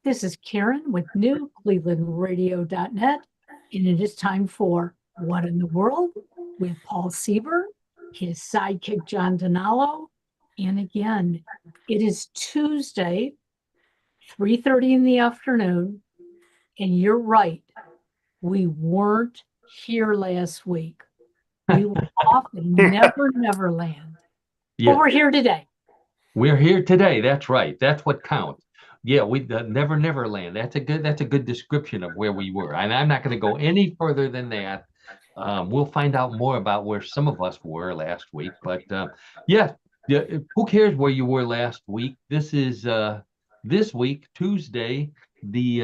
This is Karen with newclevelandradio.net, and it is time for What in the World with Paul Sieber, his sidekick John Donalo. And again, it is Tuesday, 3:30 in the afternoon, and you're right, we weren't here last week. We were off in Neverland. Yeah. But we're here today. We're here today. That's right. That's what counts. Yeah, we Neverland. That's a good description of where we were. And I'm not going to go any further than that. We'll find out more about where some of us were last week. But yeah, who cares where you were last week? This is this week, Tuesday, the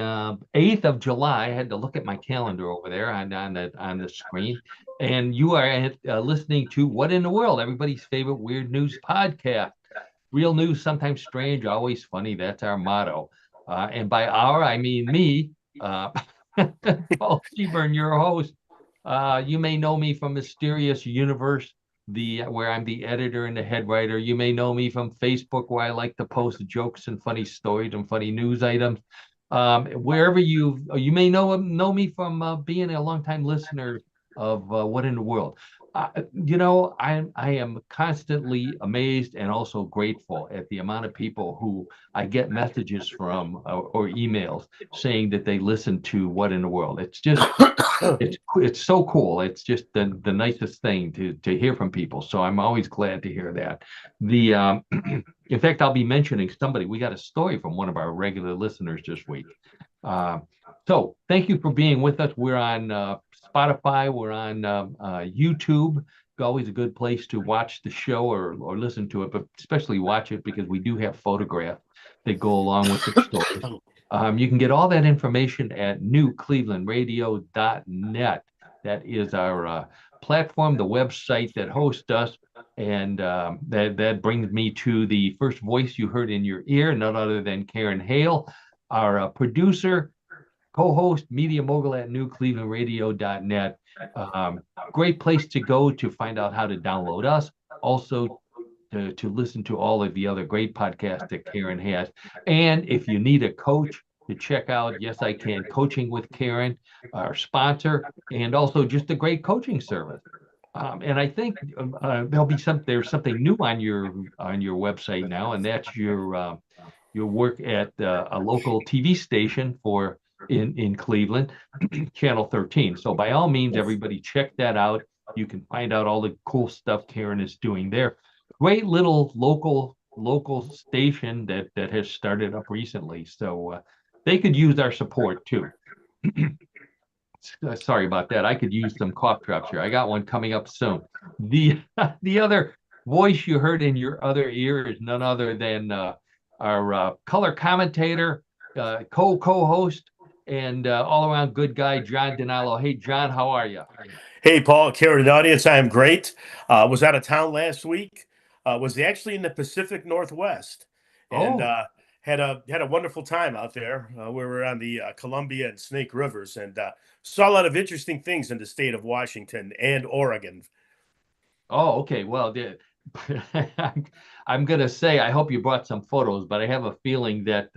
8th of July. I had to look at my calendar over there on the screen. And you are listening to What in the World, everybody's favorite weird news podcast. Real news, sometimes strange, always funny. That's our motto. And by our, I mean me, Paul Seaburn, your host. You may know me from Mysterious Universe, where I'm the editor and the head writer. You may know me from Facebook, where I like to post jokes and funny stories and funny news items. Wherever you may know me from being a longtime listener of What in the World. I am constantly amazed and also grateful at the amount of people who I get messages from or emails saying that they listen to What in the World. It's just it's so cool. It's just the nicest thing to hear from people. So I'm always glad to hear that. In fact, I'll be mentioning somebody. We got a story from one of our regular listeners this week. So thank you for being with us. We're on Spotify. We're on YouTube. Always a good place to watch the show or listen to it, but especially watch it because we do have photographs that go along with the stories. You can get all that information at newclevelandradio.net. That is our platform, the website that hosts us. And that brings me to the first voice you heard in your ear, none other than Karen Hale, our producer, co-host, media mogul at newclevelandradio.net. Great place to go to find out how to download us. Also, to listen to all of the other great podcasts that Karen has. And if you need a coach, to check out Yes I Can Coaching with Karen, our sponsor, and also just a great coaching service. And I think there's something new on your website now, and that's your work at a local TV station in Cleveland, Channel 13. So by all means, everybody check that out. You can find out all the cool stuff Karen is doing there. Great little local station that has started up recently. So they could use our support too. Sorry about that. I could use some cough drops here. I got one coming up soon. The other voice you heard in your other ear is none other than our color commentator, co-host, and all-around good guy, John Donalo. Hey, John, how are you? Hey, Paul, Karen, audience, I am great. Was out of town last week. Was actually in the Pacific Northwest, and had a wonderful time out there. We were on the Columbia and Snake Rivers, and saw a lot of interesting things in the state of Washington and Oregon. Oh, okay. Well, I'm gonna say I hope you brought some photos, but I have a feeling that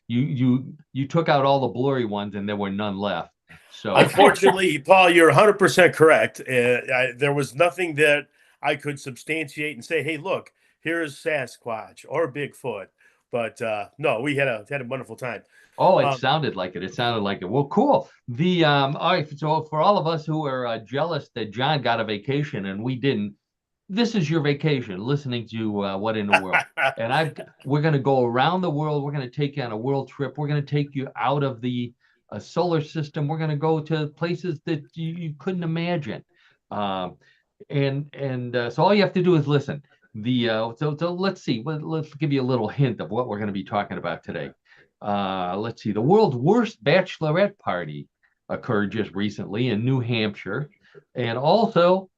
you took out all the blurry ones and there were none left. So unfortunately, Paul, you're 100% correct. There was nothing that I could substantiate and say, "Hey, look, here's Sasquatch or Bigfoot." But no, we had a wonderful time. Oh, it sounded like it. It sounded like it. Well, cool. All right. So for all of us who are jealous that John got a vacation and we didn't, this is your vacation, listening to What in the World. And we're going to go around the world. We're going to take you on a world trip. We're going to take you out of the solar system. We're going to go to places that you couldn't imagine. So all you have to do is listen. So let's see. Let's give you a little hint of what we're going to be talking about today. Let's see. The world's worst bachelorette party occurred just recently in New Hampshire, and also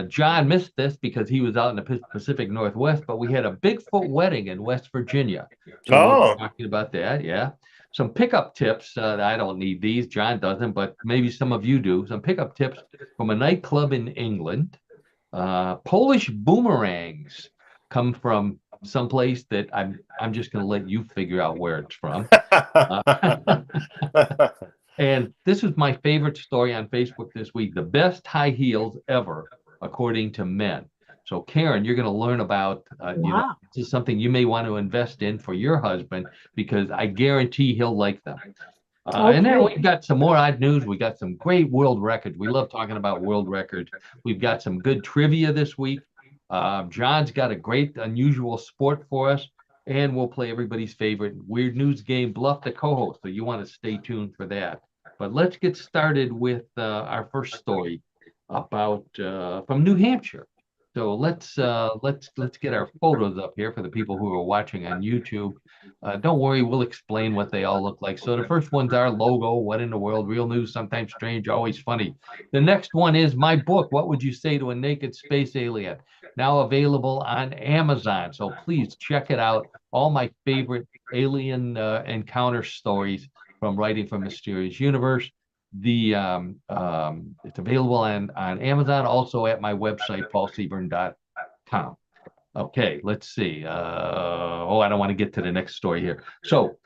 John missed this because he was out in the Pacific Northwest. But we had a Bigfoot wedding in West Virginia. So we'll be talking about that. Yeah. Some pickup tips. I don't need these. John doesn't, but maybe some of you do. Some pickup tips from a nightclub in England. Polish boomerangs come from someplace that I'm just going to let you figure out where it's from. And this is my favorite story on Facebook this week, the best high heels ever, according to men. So Karen, you're going to learn about, Wow. this is something you may want to invest in for your husband, because I guarantee he'll like them. And then Okay. we've got some more odd news. We got some great world records. We love talking about world records. We've got some good trivia this week. John's got a great, unusual sport for us. And we'll play everybody's favorite weird news game, Bluff the co-host. So you want to stay tuned for that. But let's get started with our first story about from New Hampshire. So let's get our photos up here for the people who are watching on YouTube. Don't worry, we'll explain what they all look like. So the first one's our logo, What in the World? Real news, sometimes strange, always funny. The next one is my book, What Would You Say to a Naked Space Alien? Now available on Amazon. So please check it out. All my favorite alien encounter stories from Writing from Mysterious Universe. It's available on Amazon, also at my website, paulseaburn.com. Okay, let's see. I don't want to get to the next story here. So,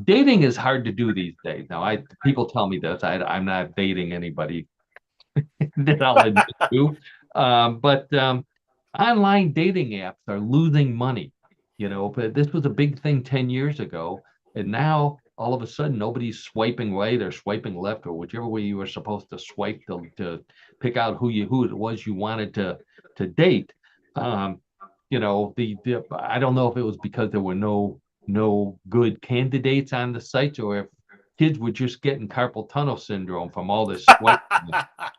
dating is hard to do these days. Now, people tell me this. I'm not dating anybody that I'll admit to. But online dating apps are losing money. But this was a big thing 10 years ago, and now all of a sudden nobody's swiping right or swiping left or whichever way you were supposed to swipe to pick out who it was you wanted to date. Um, I don't know if it was because there were no good candidates on the sites, or if kids were just getting carpal tunnel syndrome from all this swiping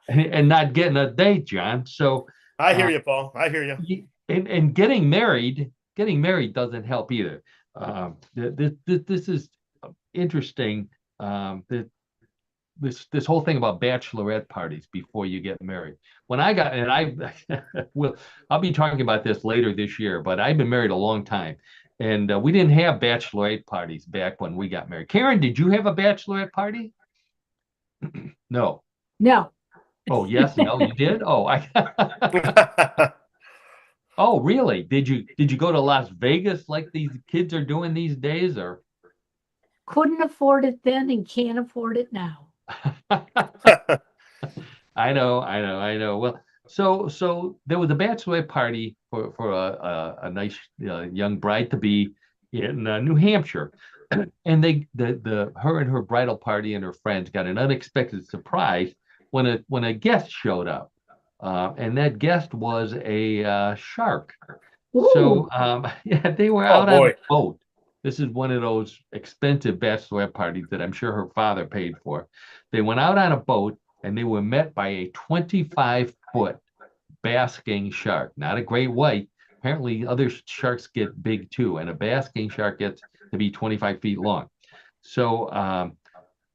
and not getting a date, John. So I hear you, Paul. I hear you. And getting married doesn't help either. This is interesting. This whole thing about bachelorette parties before you get married. When I got, and I'll be talking about this later this year, but I've been married a long time, and we didn't have bachelorette parties back when we got married. Karen, did you have a bachelorette party? No. No. Oh, yes, no, you did? Oh, oh, really? Did you go to Las Vegas like these kids are doing these days, or? Couldn't afford it then and can't afford it now. I know. Well, so there was a bachelorette party for a nice young bride to be in New Hampshire, and her and her bridal party and her friends got an unexpected surprise when a guest showed up, and that guest was a shark. So yeah, they were out on a boat. This is one of those expensive bachelorette parties that I'm sure her father paid for. They went out on a boat and they were met by a 25-foot basking shark, not a great white. Apparently, other sharks get big too, and a basking shark gets to be 25 feet long. So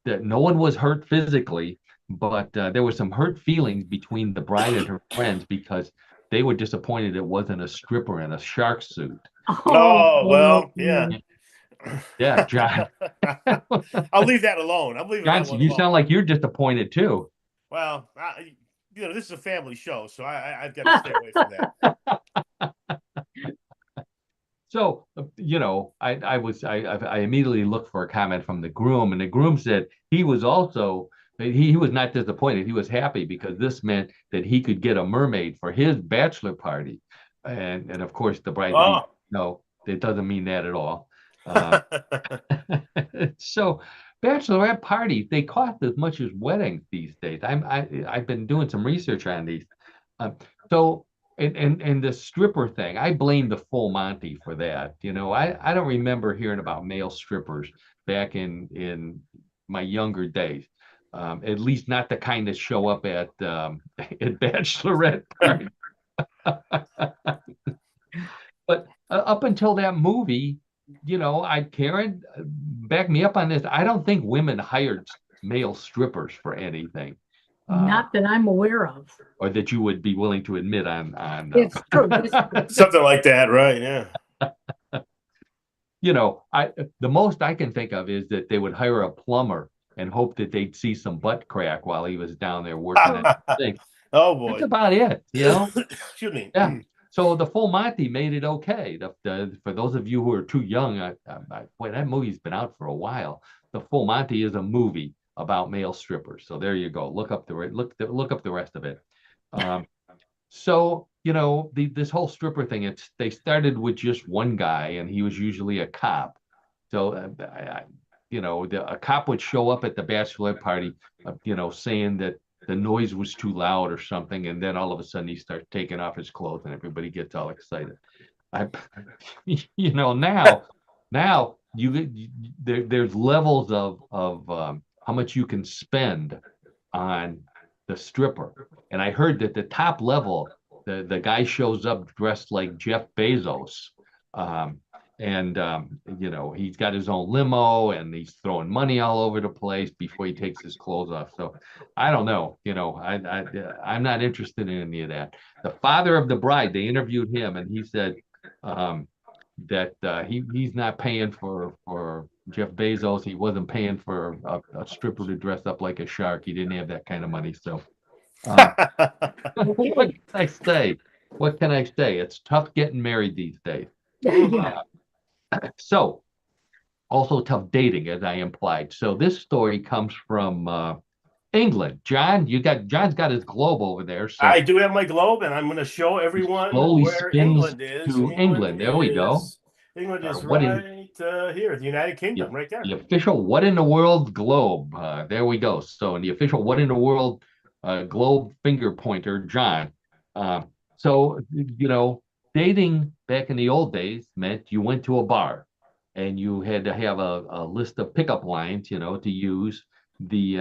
that no one was hurt physically, but there were some hurt feelings between the bride and her friends because they were disappointed it wasn't a stripper in a shark suit. Oh, well, yeah. Yeah, John. I'll leave that alone. I'm leaving John, that one you alone. sound like you're disappointed too. Well, this is a family show, so I've got to stay away from that. So, I immediately looked for a comment from the groom, and the groom said he was not disappointed. He was happy because this meant that he could get a mermaid for his bachelor party. And of course, the bride, no, it doesn't mean that at all. So bachelorette parties, they cost as much as weddings these days. I've been doing some research on these. And the stripper thing, I blame the Full Monty for that. I don't remember hearing about male strippers back in my younger days. At least not the kind that show up at bachelorette parties. But up until that movie, Karen, back me up on this. I don't think women hired male strippers for anything. Not that I'm aware of. Or that you would be willing to admit on. It's true. Something like that, right? Yeah. The most I can think of is that they would hire a plumber and hope that they'd see some butt crack while he was down there working at the thing. Oh boy, that's about it. Excuse me. Yeah. So the Full Monty made it okay. For those of you who are too young, boy, that movie's been out for a while. The Full Monty is a movie about male strippers. So there you go. Look up the rest of it. So this whole stripper thing, they started with just one guy, and he was usually a cop. So a cop would show up at the bachelorette party, saying that the noise was too loud or something, and then all of a sudden he starts taking off his clothes, and everybody gets all excited. Now there's levels of how much you can spend on the stripper, and I heard that the top level, the guy shows up dressed like Jeff Bezos, and he's got his own limo, and he's throwing money all over the place before he takes his clothes off. So I don't know, I'm not interested in any of that. The father of the bride, they interviewed him, and he said that he's not paying for Jeff Bezos. He wasn't paying for a stripper to dress up like a shark. He didn't have that kind of money. So what can I say? What can I say? It's tough getting married these days. Yeah. So also tough dating, as I implied. So this story comes from England. John's got his globe over there. So I do have my globe, and I'm going to show everyone slowly where spins England is. to England. There we go. England is What right here, the United Kingdom, right there. The official What in the World globe. There we go. So in the official What in the World globe finger pointer, John. So dating back in the old days meant you went to a bar, and you had to have a list of pickup lines, to use in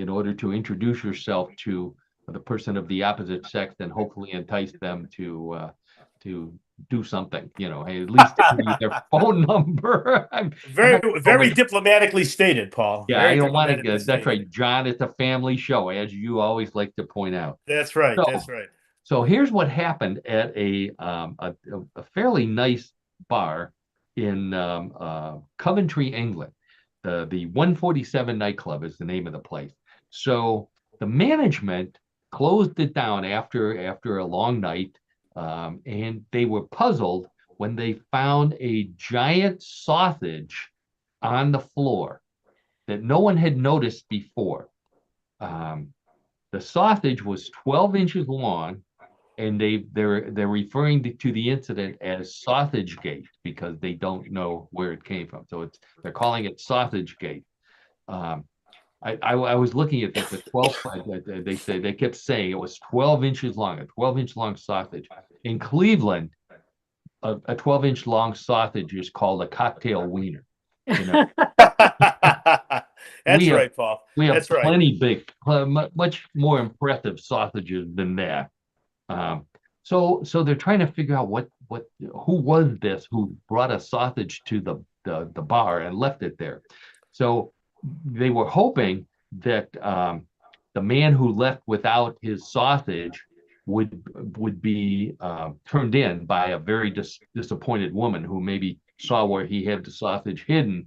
order to introduce yourself to the person of the opposite sex, and hopefully entice them to do something. Hey, at least give you their phone number. Very diplomatically stated, Paul. Yeah, Very I don't want to. diplomatically That's right, stated. John. It's a family show, as you always like to point out. That's right. So, That's right. So here's what happened at a fairly nice bar in Coventry, England. The 147 nightclub is the name of the place. So the management closed it down after a long night, and they were puzzled when they found a giant sausage on the floor that no one had noticed before. The sausage was 12 inches long, and they're referring to the incident as Sausage Gate because they don't know where it came from. So they're calling it Sausage Gate. I was looking at this at 12. They kept saying it was 12 inches long, a 12-inch long sausage. In Cleveland, a 12-inch long sausage is called a cocktail wiener. That's right, Paul. We have That's plenty big, much more impressive sausages than that. So they're trying to figure out who was this who brought a sausage to the bar and left it there. So they were hoping that the man who left without his sausage would be turned in by a very disappointed woman who maybe saw where he had the sausage hidden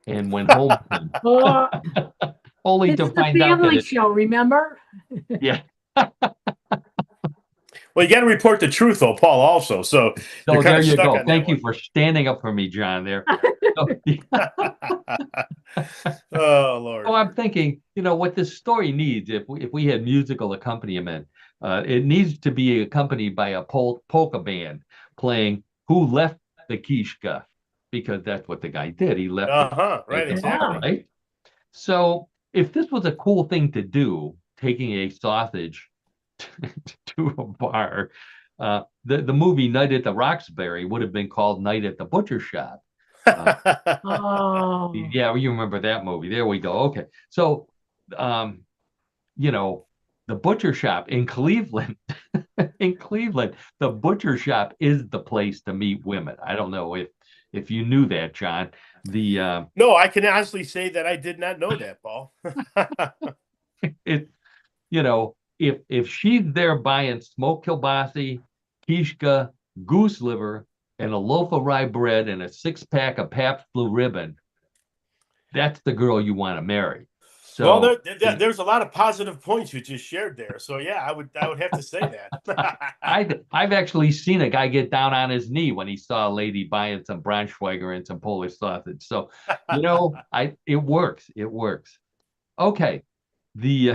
and went home with him. Only to find out that family show, remember? Yeah. Well, you got to report the truth, though, Paul. Also, so there you go. Thank you for standing up for me, John. There. Oh Lord. So I'm thinking, what this story needs, if we had musical accompaniment, it needs to be accompanied by a polka band playing "Who Left the Kishka," because that's what the guy did. He left. Right. Exactly. Right. So if this was a cool thing to do, taking a sausage to a bar, the movie Night at the Roxbury would have been called Night at the Butcher Shop. Yeah, you remember that movie. There we go. Okay. So, the butcher shop in Cleveland, the butcher shop is the place to meet women. I don't know if you knew that, John. No, I can honestly say that I did not know that, Paul. If she's there buying smoked kielbasa, kishka, goose liver, and a loaf of rye bread and a 6-pack of Pabst Blue Ribbon, that's the girl you want to marry. Well, So there's a lot of positive points you just shared there. So yeah, I would have to say that. I've actually seen a guy get down on his knee when he saw a lady buying some Braunschweiger and some Polish sausage. So, it works. It works. Okay, the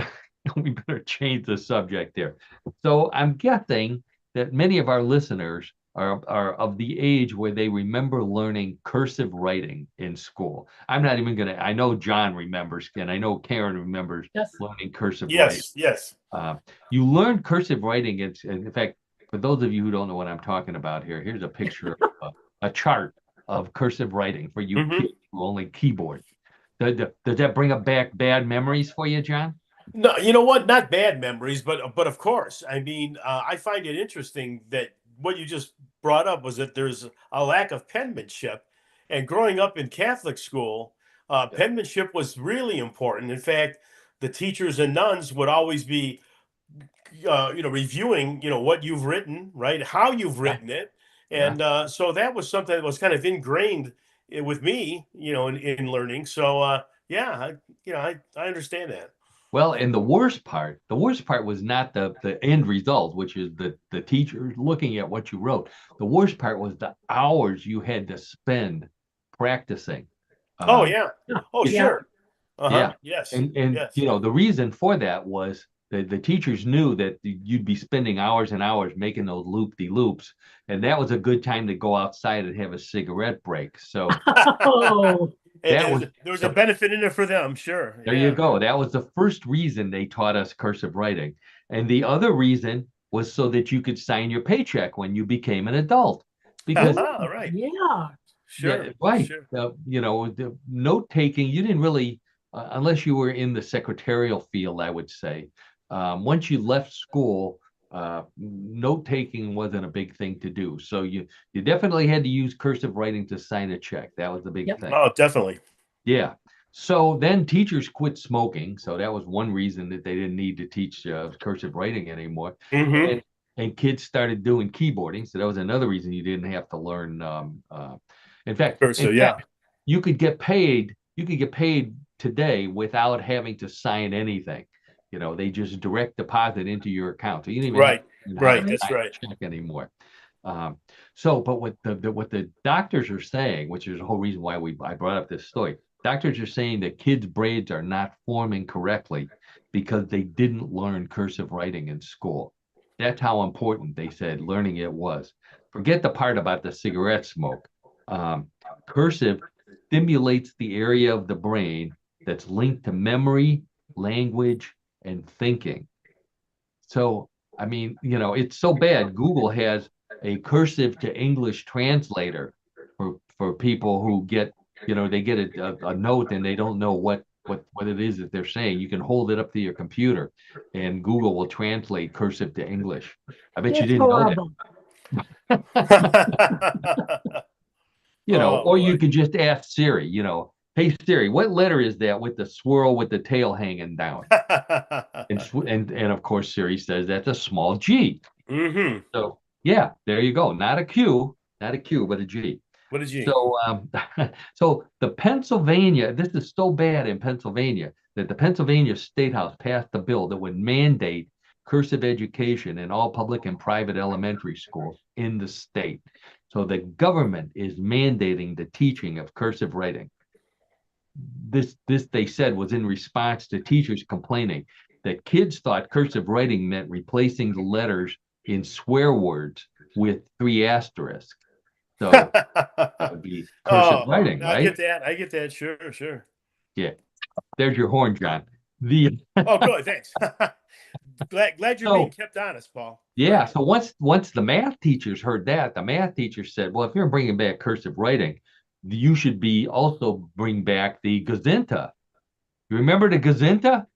we better change the subject there. So I'm guessing that many of our listeners are of the age where they remember learning cursive writing in school. I'm not even gonna. I know John remembers, and I know Karen remembers Yes. learning cursive writing. Yes. You learn cursive writing. In fact, for those of you who don't know what I'm talking about here, here's a picture of a chart of cursive writing for you Mhm. kids who only keyboard. Does that bring up back bad memories for you, John? No, you know what? Not bad memories, but of course. I mean, I find it interesting that what you just brought up was that there's a lack of penmanship, and growing up in Catholic school, penmanship was really important. In fact, the teachers and nuns would always be, reviewing, what you've written, right? How you've Yeah. written it, Yeah. and so that was something that was kind of ingrained with me, in learning. So yeah, I understand that. Well, and the worst part was not the end result, which is the teacher looking at what you wrote. The worst part was the hours you had to spend practicing. Oh Um, yeah. Yeah. Oh it- Yeah. sure. Uh-huh. yeah, Yes. and Yes. the reason for that was the teachers knew that you'd be spending hours and hours making those loop-de-loops, and that was a good time to go outside and have a cigarette break. So Oh, that was There was a the benefit in it for them, sure. There you Yeah. go. That was the first reason they taught us cursive writing. And the other reason was so that you could sign your paycheck when you became an adult. Because, All right. yeah. yeah, Sure. right. Sure. The note taking, you didn't really, unless you were in the secretarial field, I would say. Once you left school, note taking wasn't a big thing to do. So you definitely had to use cursive writing to sign a check. That was the big Yep. thing. Oh, definitely. Yeah. So then teachers quit smoking. So that was one reason that they didn't need to teach cursive writing anymore. Mm-hmm. And kids started doing keyboarding. So that was another reason you didn't have to learn. In fact, Sure. So yeah. you could get paid. You could get paid today without having to sign anything. They just direct deposit into your account. So you didn't even have Right. to have Right. to Right. That's sign right. a check anymore. But what the doctors are saying, which is the whole reason why I brought up this story, doctors are saying that kids' braids are not forming correctly because they didn't learn cursive writing in school. That's how important they said learning it was. Forget the part about the cigarette smoke. Um, Cursive stimulates the area of the brain that's linked to memory, language, and thinking. So, I mean, it's so bad. Google has a cursive to English translator for people who they get a note and they don't know what it is that they're saying. You can hold it up to your computer and Google will translate cursive to English. I bet you It's didn't know that. horrible. Oh Or you boy. could just ask Siri, hey Siri, what letter is that with the swirl with the tail hanging down? And of course Siri says that's a small G. Mm-hmm. So yeah, there you go. Not a Q, but a G. What did you? So so this is so bad in Pennsylvania that the Pennsylvania State House passed a bill that would mandate cursive education in all public and private elementary schools in the state. So the government is mandating the teaching of cursive writing. This they said was in response to teachers complaining that kids thought cursive writing meant replacing the letters in swear words with 3 asterisks. So that would be cursive Oh, writing, I get right? that. I get that. Sure. Sure. Yeah. There's your horn, John. The Oh, good. Thanks. Glad you're being so kept honest, Paul. yeah. Great. So once the math teachers heard that, the math teacher said, "Well, if you're bringing back cursive writing, you should be also bring back the Gazinta. You remember the Gazinta?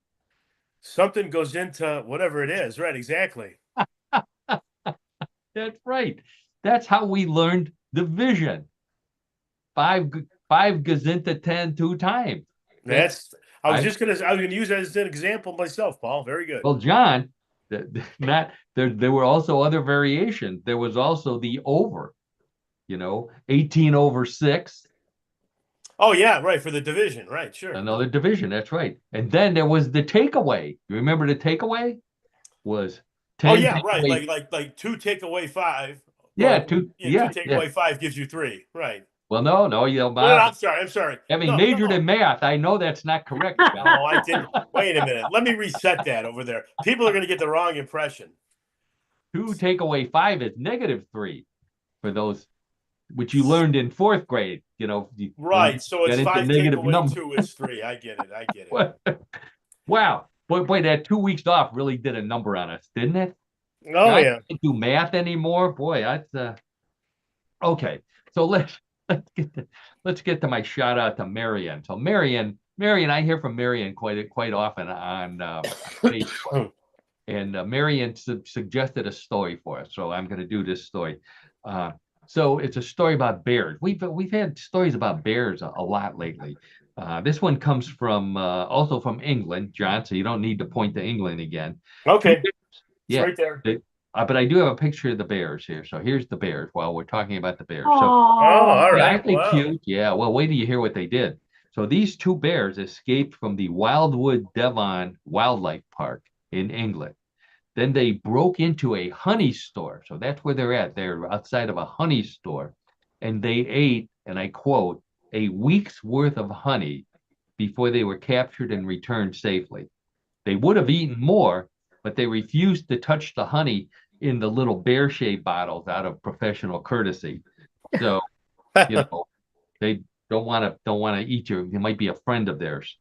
Something goes into whatever it is. Right. Exactly. That's right. That's how we learned division. Five Gazinta 10 two times. That's I was five. just gonna. I was gonna use that as an example myself, Paul. Very good. Well, John, not there were also other variations. There was also the over, 18 over 6. Oh yeah, right, for the division, right? Sure. Another division, that's right. And then there was the takeaway. You remember the takeaway? Was Oh 10 yeah, right. takeaway. Like two take away five. Yeah, Well, two, yeah, two yeah, take yeah. away five gives you three. Right. Well, no, No, no, no, I'm sorry. I'm sorry. having No, no, majored no. in math, I know that's not correct, John. No, I didn't. Wait a minute. Let me reset that over there. People are going to get the wrong impression. 2 take away 5 is -3 for those which you learned in 4th grade. You know, when Right. you So it's get into five take negative away numbers. 2 is 3. I get it. I get it. Wow. Boy, that 2 weeks off really did a number on us, didn't it? Oh I yeah. can't do math anymore. Boy, that's okay. So let's get to my shout out to Marion. So Marion, I hear from Marion quite often on Facebook. And Marion suggested a story for us, so I'm going to do this story. So it's a story about bears. We've had stories about bears a lot lately. This one comes from also from England, John. So you don't need to point to England again. Okay. It's Yeah, right there. but I do have a picture of the bears here. So here's the bears. While we're talking about the bears, so Oh, all yeah, right. aren't they Wow. cute? Yeah. Well, wait till you hear what they did. So these 2 bears escaped from the Wildwood Devon Wildlife Park in England. Then they broke into a honey store. So that's where they're at. They're outside of a honey store. And they ate, and I quote, a week's worth of honey before they were captured and returned safely. They would have eaten more, but they refused to touch the honey in the little bear-shaped bottles out of professional courtesy. So, they don't want to eat you. They might be a friend of theirs.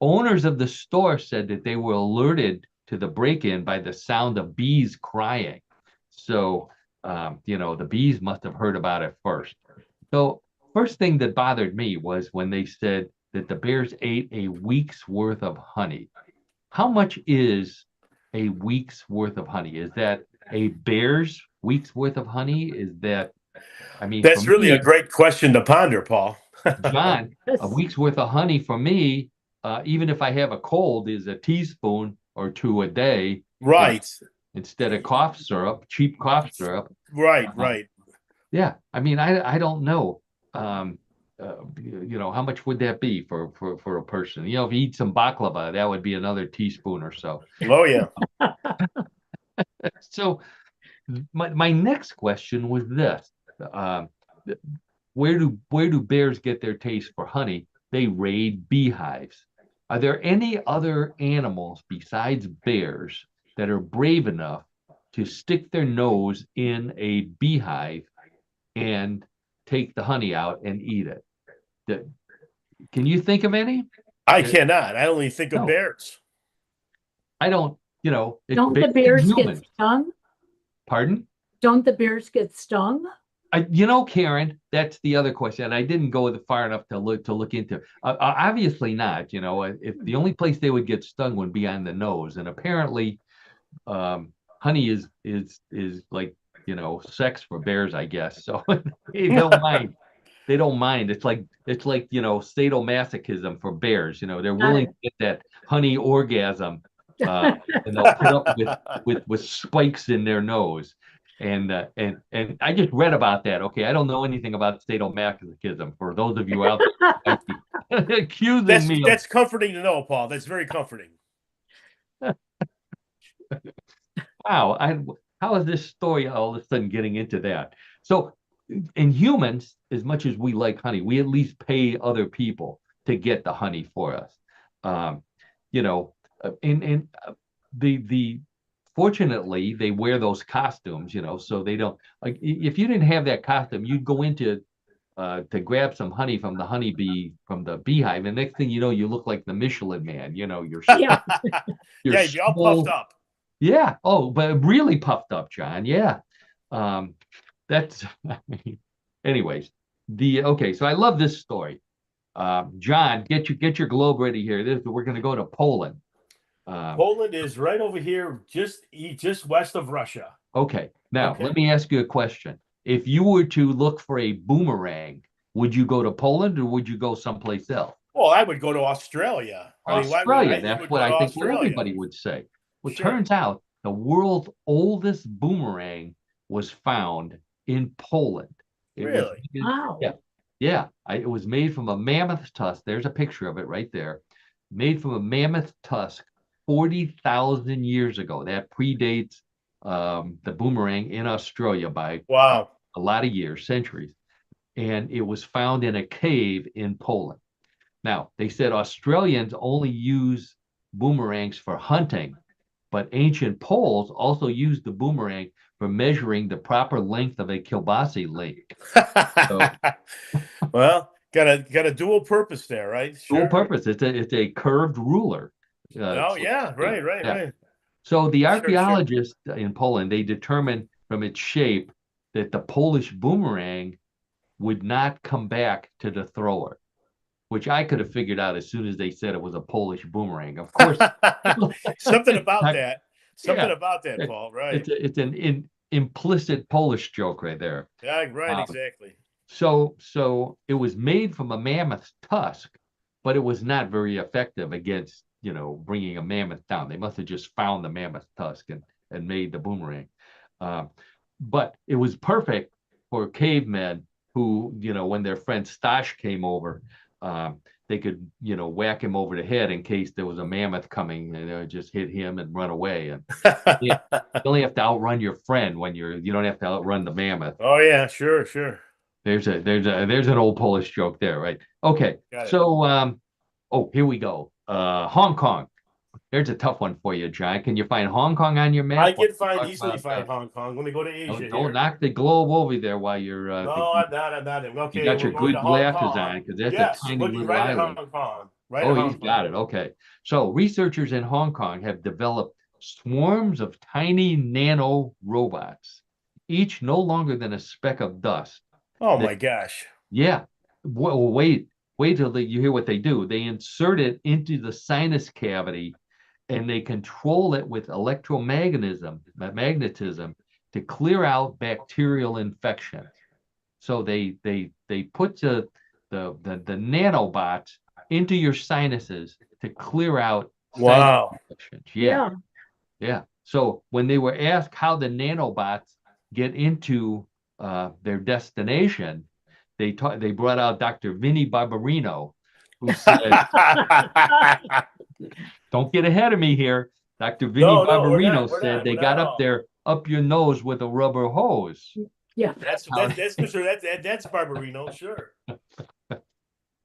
Owners of the store said that they were alerted to the break-in by the sound of bees crying. So, the bees must have heard about it first. So, first thing that bothered me was when they said that the bears ate a week's worth of honey. How much is a week's worth of honey? Is that a bear's week's worth of honey? Is that, I mean, That's for really a me, great question to ponder, Paul. John, a week's worth of honey for me, even if I have a cold, is a teaspoon or 2 a day. Right. Instead of cough syrup, cheap cough syrup. Right. Yeah, I mean, I don't know. How much would that be for a person? If you eat some baklava, that would be another teaspoon or so. Oh yeah. So my next question was this: where do bears get their taste for honey? They raid beehives. Are there any other animals besides bears that are brave enough to stick their nose in a beehive and take the honey out and eat it? Can you think of any? I cannot. I only think of No. bears. I don't, it's Don't the bears and bears get humans. stung? Pardon? Don't the bears get stung? Karen, that's the other question. I didn't go far enough to look into. Obviously not. If the only place they would get stung would be on the nose, and apparently, honey is like sex for bears, I guess. So they don't mind. They don't mind. It's like sadomasochism for bears. They're willing to get that honey orgasm, and they'll put up with spikes in their nose. And I just read about that. Okay, I don't know anything about sadomasochism. For those of you out there accusing me That's comforting to know, Paul. That's very comforting. Wow, how is this story all of a sudden getting into that? So, in humans, as much as we like honey, we at least pay other people to get the honey for us. And the fortunately they wear those costumes, so they don't like if you didn't have that costume, you'd go into to grab some honey from the honeybee from the beehive, and next thing you know, you look like the Michelin Man. You're Yeah. Yeah, you'd be all puffed up. Yeah. Oh, but really puffed up, John. Yeah. That's anyways. Okay, so I love this story. John, get your globe ready here. We're gonna go to Poland. Poland is right over here, just west of Russia. Okay. Now let me ask you a question. If you were to look for a boomerang, would you go to Poland or would you go someplace else? Well, I would go to Australia. Australia, that's what I think what everybody would say. Well, it turns out the world's oldest boomerang was found in Poland. Really? Wow. Yeah. Yeah, it was made from a mammoth tusk. There's a picture of it right there. Made from a mammoth tusk 40,000 years ago. That predates the boomerang in Australia by Wow. a lot of years, centuries. And it was found in a cave in Poland. Now, they said Australians only use boomerangs for hunting, but ancient Poles also used the boomerang for measuring the proper length of a kielbasa lake. So, Well, got a dual purpose there, right? dual Sure. purpose. It's a curved ruler. Oh So to yeah, speak. right, right, Yeah. right. So the Sure, sure. archaeologists in Poland, they determined from its shape that the Polish boomerang would not come back to the thrower, which I could have figured out as soon as they said it was a Polish boomerang. Of course, Something about that. Something yeah, about that, it- Paul. Right. it's an implicit Polish joke right there. Yeah, right, Um, exactly. so it was made from a mammoth tusk, but it was not very effective against, bringing a mammoth down. They must have just found the mammoth tusk and made the boomerang. Um, but it was perfect for cavemen who, when their friend Stash came over, they could, whack him over the head in case there was a mammoth coming, and they would just hit him and run away. And you only have to outrun your friend when you don't have to outrun the mammoth. Oh yeah, sure, sure. There's an old Polish joke there, right? Okay. Got it. So here we go. Hong Kong. There's a tough one for you, John. Can you find Hong Kong on your map? I can Talk easily about, find Hong Kong. Let me go to Asia don't here. knock the globe over there while you're No, I'm not. I'm not. you Okay, got we're your going good to Hong glasses Kong. on, because that's a Yes, tiny looking little right at island. Hong Kong. Right Oh, at Hong he's Kong. got it. Okay. So researchers in Hong Kong have developed swarms of tiny nano robots, each no longer than a speck of dust. Oh They- my gosh. Yeah. Well, wait till you hear what they do. They insert it into the sinus cavity, and they control it with magnetism to clear out bacterial infections. So they put the nanobots into your sinuses to clear out sinus Wow. infections. Yeah, yeah. So when they were asked how the nanobots get into their destination, they brought out Dr. Vinnie Barbarino, who said, "Don't get ahead of me here." Dr. Vinnie No, no, we're Barbarino not. We're said not. they We're not got at up all. there up your nose with a rubber hose. Yeah. That's Mr. That's Barbarino, sure.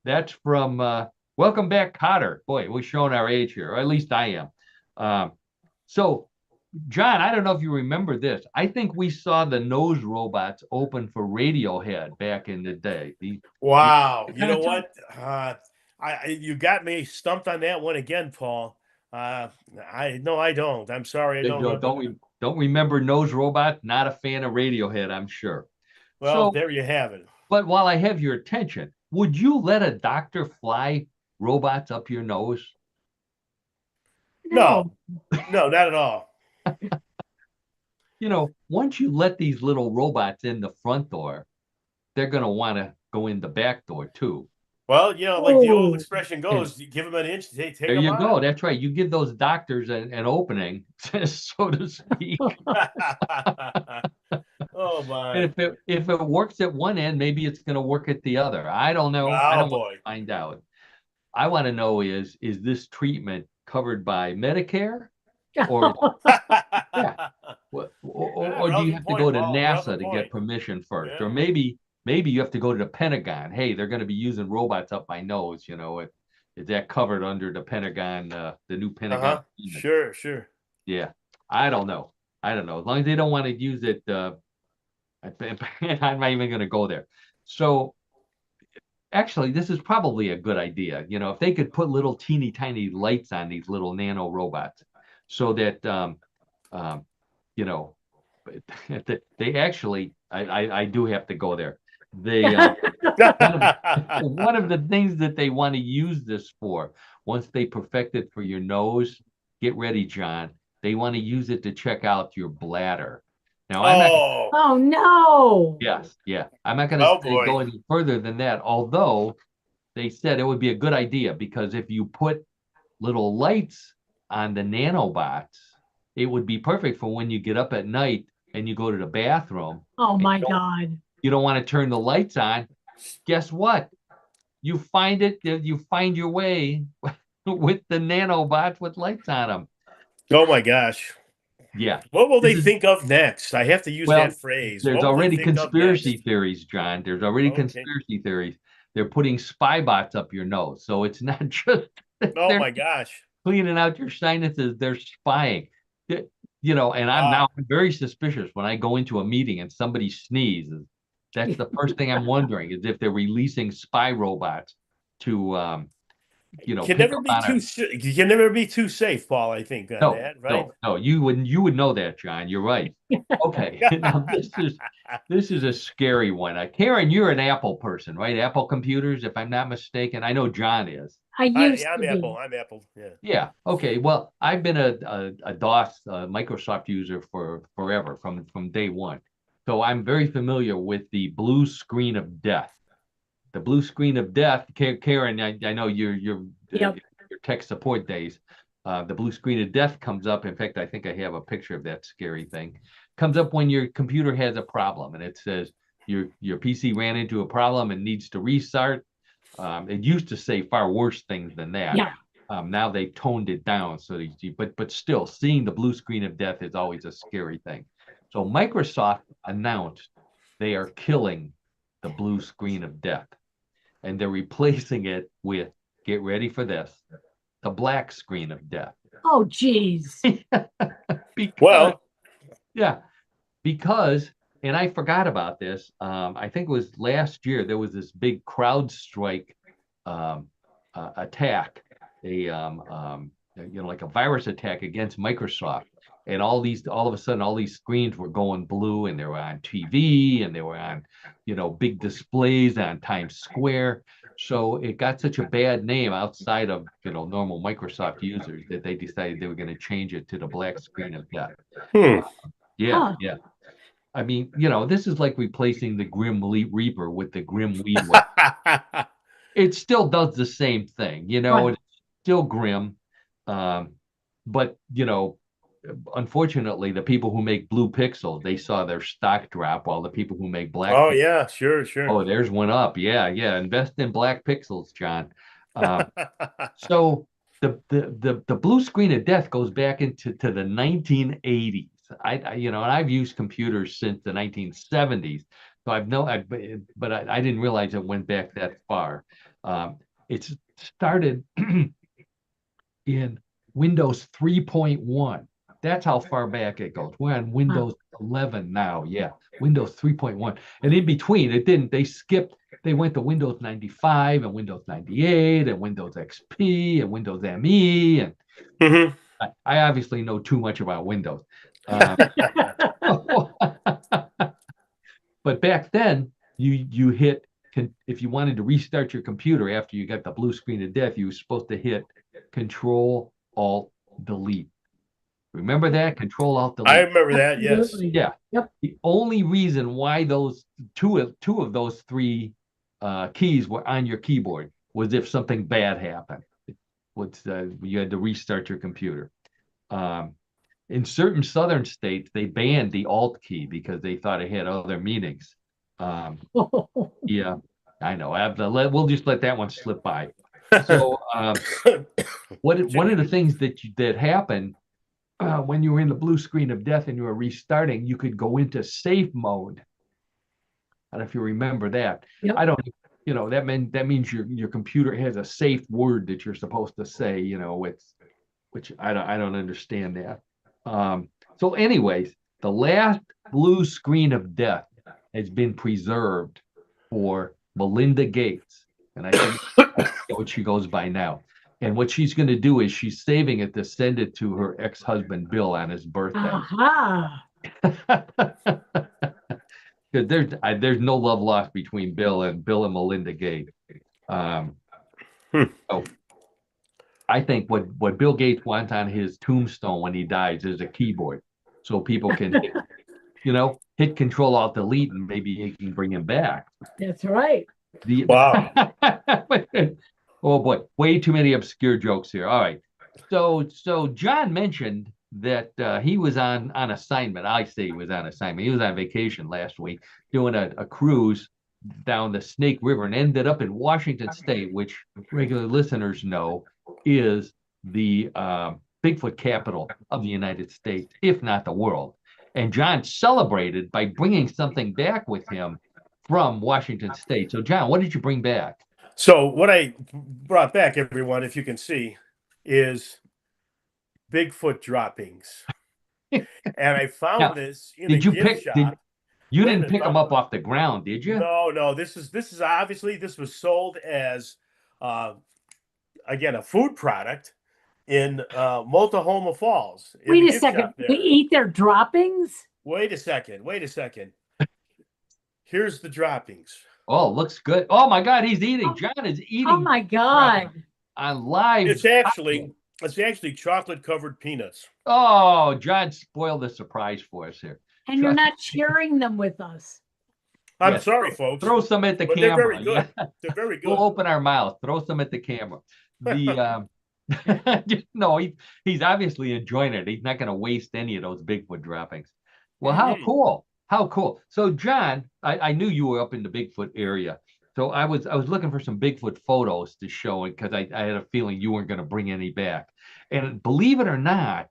That's from Welcome Back, Cotter. Boy, we're showing our age here, or at least I am. So, John, I don't know if you remember this. I think we saw the nose robots open for Radiohead back in the day. Wow. You know what? You got me stumped on that one again, Paul. I don't. I'm sorry, I don't remember. Don't remember nose robots? Not a fan of Radiohead, I'm sure. Well, So, there you have it. but while I have your attention, would you let a doctor fly robots up your nose? No, not at all. Once you let these little robots in the front door, they're going to want to go in the back door too. Well, like the old Oh. expression goes, you give them an inch, take There them you go. on. That's right. You give those doctors an opening, so to speak. Oh my. And if it works at one end, maybe it's going to work at the other. I don't know. I Oh don't want boy. to find out. I want to know is this treatment covered by Medicare, or yeah, or do you have to go to NASA to get permission first, Yeah. or maybe you have to go to the Pentagon? Hey, they're going to be using robots up my nose. Is that covered under the Pentagon, the new Pentagon? Sure. Yeah, I don't know. As long as they don't want to use it, I'm not even going to go there. So actually, this is probably a good idea. If they could put little teeny tiny lights on these little nano robots, so that they actually, I do have to go there. They one of the things that they want to use this for, once they perfect it for your nose, get ready, John. They want to use it to check out your bladder. Now, Oh no. Yes, yeah. I'm not going to go any further than that, although they said it would be a good idea, because if you put little lights on the nanobots, it would be perfect for when you get up at night and you go to the bathroom. Oh my God. You don't want to turn the lights on guess what? You find your way with the nanobots with lights on them. Oh my gosh. Yeah. What will This they is think of next? I have to use Well, that phrase. there's What will they already think of conspiracy next? theories, John. There's already Okay. conspiracy theories. They're putting spy bots up your nose. So it's not just that Oh they're my gosh. cleaning out your sinuses, they're spying. And Wow. I'm very suspicious when I go into a meeting and somebody sneezes. That's the first thing I'm wondering is if they're releasing spy robots to Can pick never up be on too you can never be too safe, Paul, I think on no, that, right? no, you would know that, John. You're right. Okay. Now this is a scary one. Karen, you're an Apple person, right? Apple computers, if I'm not mistaken. I know John is. I used I'm to Apple. be. I'm Apple. Yeah. Yeah. Okay. Well, I've been a DOS Microsoft user for forever from day one. So I'm very familiar with the blue screen of death. The blue screen of death, Karen. I know Yep. your tech support days. The blue screen of death comes up. In fact, I think I have a picture of that scary thing. Comes up when your computer has a problem, and it says your PC ran into a problem and needs to restart. It used to say far worse things than that. Yeah. Now they toned it down, but still, seeing the blue screen of death is always a scary thing. So Microsoft announced they are killing the blue screen of death, and they're replacing it with, get ready for this, the black screen of death. Oh, geez. Because yeah, because and I forgot about this. I think it was last year there was this big CrowdStrike attack, like a virus attack against Microsoft, and all of a sudden all these screens were going blue, and they were on TV, and they were on, big displays on Times Square. So it got such a bad name outside of normal Microsoft users that they decided they were going to change it to the black screen of death. Hmm. Yeah, Huh. yeah. I mean, this is like replacing the Grim Reaper with the Grim Weed Whacker. It still does the same thing, Right. it's still grim. But unfortunately, the people who make blue pixels, they saw their stock drop, while the people who make black Oh pixels, yeah, sure, sure. oh, theirs went up. Yeah, yeah. Invest in black pixels, John. So the blue screen of death goes back into the 1980s. And I've used computers since the 1970s. So but I didn't realize it went back that far. It started in Windows 3.1. That's how far back it goes. We're on Windows 11 now. Yeah, Windows 3.1. And in between, they went to Windows 95 and Windows 98 and Windows XP and Windows ME. And Mhm. I obviously know too much about Windows. But back then, you hit, if you wanted to restart your computer after you got the blue screen of death, you were supposed to hit Control Alt Delete. Remember that? Control Alt Delete. I remember that. Yes. Absolutely. Yeah. Yep. The only reason why those two of those three keys were on your keyboard was if something bad happened. You had to restart your computer. In certain southern states, they banned the Alt key because they thought it had other meanings. Yeah, I know. We'll just let that one slip by. So, one of the things that happened when you were in the blue screen of death and you were restarting, you could go into safe mode. I don't know if you remember that. Yep. I don't. That means your computer has a safe word that you're supposed to say. Which I don't understand that. So, anyways, the last blue screen of death has been preserved for Melinda Gates, and I think that's what she goes by now. And what she's going to do is she's saving it to send it to her ex-husband Bill on his birthday. Aha. Because there's no love lost between Bill and Melinda Gates. So I think what Bill Gates wants on his tombstone when he dies is a keyboard, so people can hit Control Alt Delete, and maybe he can bring him back. That's right. Wow. Oh boy, way too many obscure jokes here. All right. So John mentioned that he was on assignment. I say he was on assignment. He was on vacation last week doing a cruise down the Snake River and ended up in Washington State, which regular listeners know is the Bigfoot capital of the United States, if not the world. And John celebrated by bringing something back with him from Washington State. So, John, what did you bring back? So what I brought back, everyone, if you can see, is Bigfoot droppings. And I found Now, this in a did you gift pick? Did shop. you Wait a didn't minute, pick them up off the ground, did you? no. This is obviously this was sold as again a food product in Multnomah Falls. In the Wait a gift second. shop there. We eat their droppings? Wait a second. Here's the droppings. Oh, looks good. Oh my God, he's eating. John is eating. Oh my God. On live. It's actually chocolate covered peanuts. Oh, John spoiled the surprise for us here. And you're not sharing them with us. I'm Yes, sorry, folks. Throw some at the But camera. they're very good. Yeah. They're very good. We'll open our mouth. Throw some at the camera. The no, he's obviously enjoying it. He's not going to waste any of those Bigfoot droppings. Well, how cool! How cool! So, John, I knew you were up in the Bigfoot area. So I was looking for some Bigfoot photos to show it because I had a feeling you weren't going to bring any back. And believe it or not,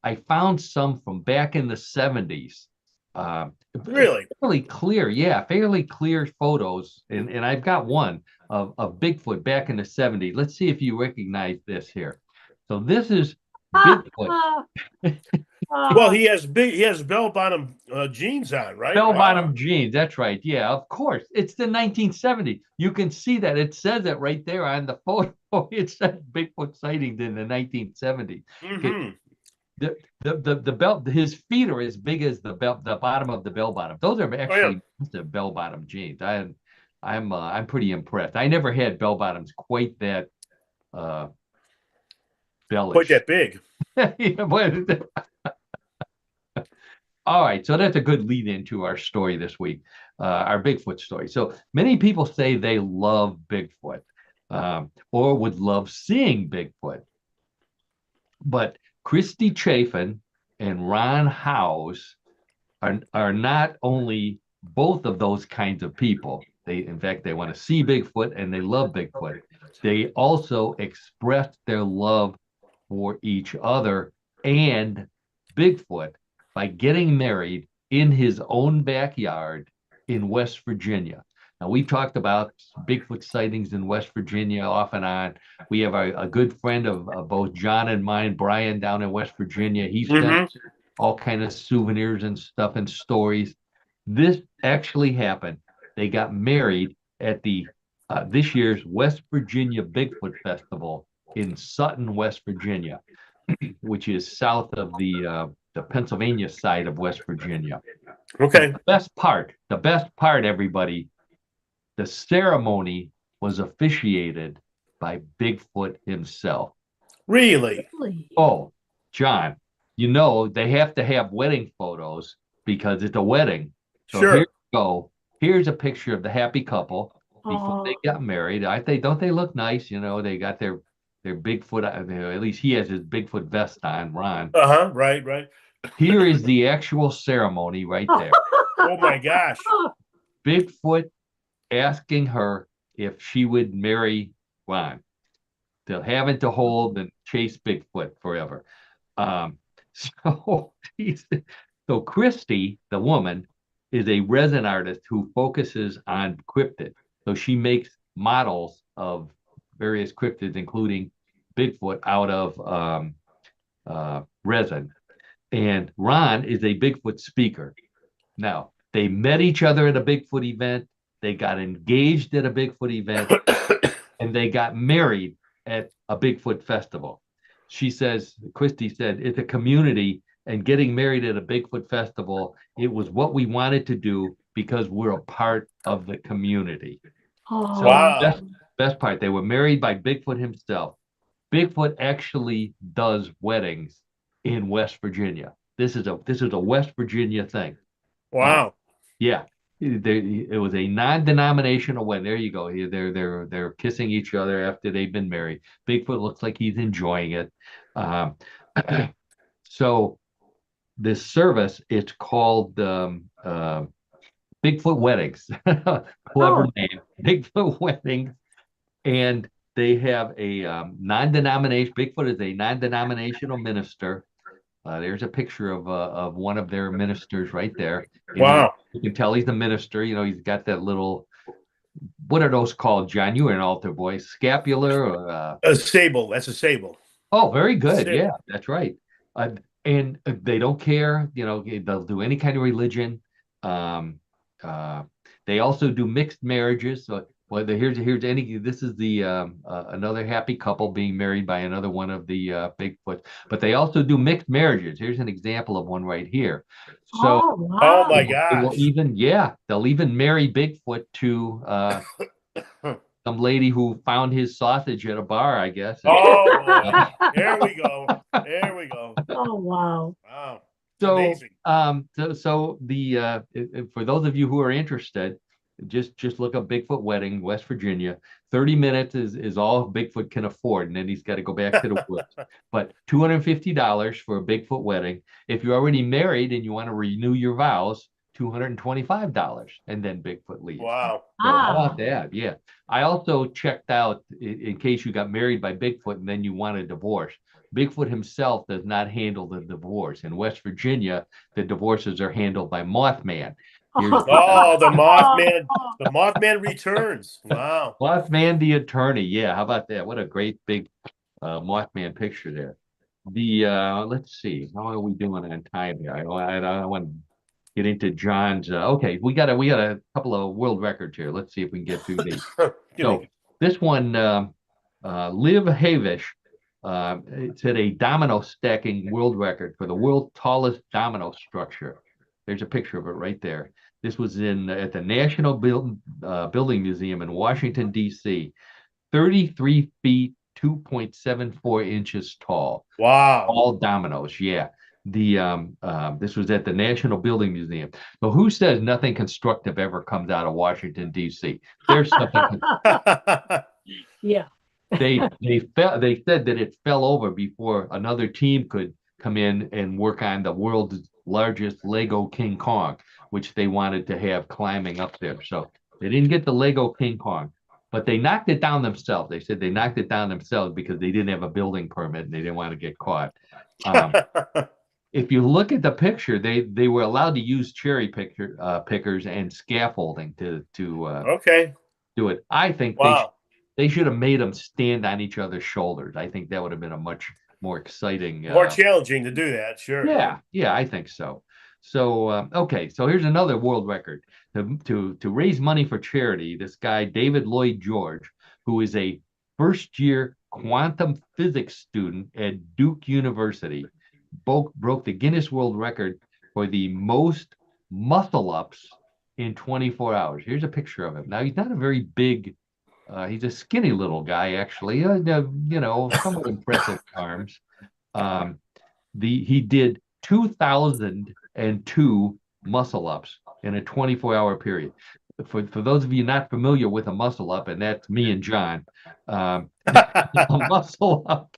I found some from back in the 70s. Really? Fairly clear, yeah, fairly clear photos. And I've got one of Bigfoot back in the 70s. Let's see if you recognize this here. So this is Bigfoot. Well, he has bell bottom jeans on, right? Bell bottom jeans. That's right. Yeah, of course. It's the 1970s. You can see that. It says it right there on the photo. It says Bigfoot sightings in the 1970s. Mm-hmm. The belt, his feet are as big as the bottom of the bell bottom. Those are actually the bell bottom jeans. I'm pretty impressed. I never had bell bottoms quite that bellish. Quite that big. Yeah, but all right, so that's a good lead into our story this week, our Bigfoot story. So many people say they love Bigfoot or would love seeing Bigfoot. But Christy Chafin and Ron Howes are not only both of those kinds of people. In fact, they want to see Bigfoot and they love Bigfoot. They also express their love for each other and Bigfoot by getting married in his own backyard in West Virginia. Now, we've talked about Bigfoot sightings in West Virginia off and on. We have a good friend of both John and mine, Brian, down in West Virginia. He's got all kinds of souvenirs and stuff and stories. This actually happened. They got married at the this year's West Virginia Bigfoot Festival in Sutton, West Virginia, which is south of the Pennsylvania side of West Virginia. Okay. The best part, everybody, the ceremony was officiated by Bigfoot himself. Really? Oh, John, you know they have to have wedding photos because it's a wedding. So here you go. Here's a picture of the happy couple before they got married. Don't they look nice? You know, they got their Bigfoot. At least he has his Bigfoot vest on, Ron. Right. Here is the actual ceremony right there. Oh my gosh. Bigfoot asking her if she would marry Ron. They'll have it to hold and chase Bigfoot forever. So Christy, the woman, is a resin artist who focuses on cryptids. So she makes models of various cryptids, including Bigfoot, out of resin. And Ron is a Bigfoot speaker. Now, they met each other at a Bigfoot event. They got engaged at a Bigfoot event. And they got married at a Bigfoot festival. Christy said, it's a community, and getting married at a Bigfoot festival, it was what we wanted to do because we're a part of the community. Oh. So wow. Best part, they were married by Bigfoot himself. Bigfoot actually does weddings in West Virginia. This is a West Virginia thing. Wow. Yeah. It was a non-denominational wedding. There you go. They're kissing each other after they've been married. Bigfoot looks like he's enjoying it. So this service, it's called Bigfoot Bigfoot Weddings. Clever name, Bigfoot Weddings. And they have a non-denomination. Bigfoot is a non-denominational minister. There's a picture of one of their ministers right there. And Wow. you can tell he's a minister. He's got that little, what are those called, John? You were an altar boy. Scapular or A sable. That's a sable. oh, very good. Sable. Yeah, that's right. And they don't care, they'll do any kind of religion. Um, they also do mixed marriages. So, well, this is the another happy couple being married by another one of the Bigfoot. But they also do mixed marriages. Here's an example of one right here. So, Oh, Oh wow. my they'll gosh. they'll even marry Bigfoot to some lady who found his sausage at a bar, I guess. Oh boy. There we go. There we go. Oh, wow. Wow. So, Amazing. for those of you who are interested, just look up Bigfoot Wedding, West Virginia. 30 minutes is all Bigfoot can afford, and then he's got to go back to the woods. But $250 for a Bigfoot wedding. If you're already married and you want to renew your vows, $225, and then Bigfoot leaves. Wow. So how about that? Yeah. I also checked out in case you got married by Bigfoot and then you want a divorce. Bigfoot himself does not handle the divorce. In West Virginia, the divorces are handled by Mothman. Oh, the Mothman. The Mothman returns. Wow. Mothman the attorney. Yeah, how about that? What a great big Mothman picture there. Let's see, how are we doing on time here? I don't want to get into John's. Okay, we got a couple of world records here. Let's see if we can get through these. So this one, Liv Havish, it said a domino stacking world record for the world's tallest domino structure. There's a picture of it right there. This was at the National Building Museum in Washington, D.C. 33 feet, 2.74 inches tall. Wow. All dominoes, yeah. This was at the National Building Museum. So who says nothing constructive ever comes out of Washington, D.C.? There's something. Yeah. They said that it fell over before another team could come in and work on the world's largest Lego King Kong, which they wanted to have climbing up there. So they didn't get the Lego King Kong, but they knocked it down themselves. They said they knocked it down themselves because they didn't have a building permit and they didn't want to get caught. If you look at the picture, they were allowed to use cherry pickers and scaffolding to Okay. do it. I think Wow. they should have made them stand on each other's shoulders. I think that would have been a much more exciting, More challenging to do that, sure. Yeah, I think so. So okay, so here's another world record to raise money for charity. This guy David Lloyd George, who is a first-year quantum physics student at Duke University, broke the Guinness World Record for the most muscle ups in 24 hours. Here's a picture of him. Now he's not a very big. He's a skinny little guy, actually. Somewhat impressive arms. He did 2,002 muscle ups in a 24-hour period. For those of you not familiar with a muscle up, and that's me and John, a muscle up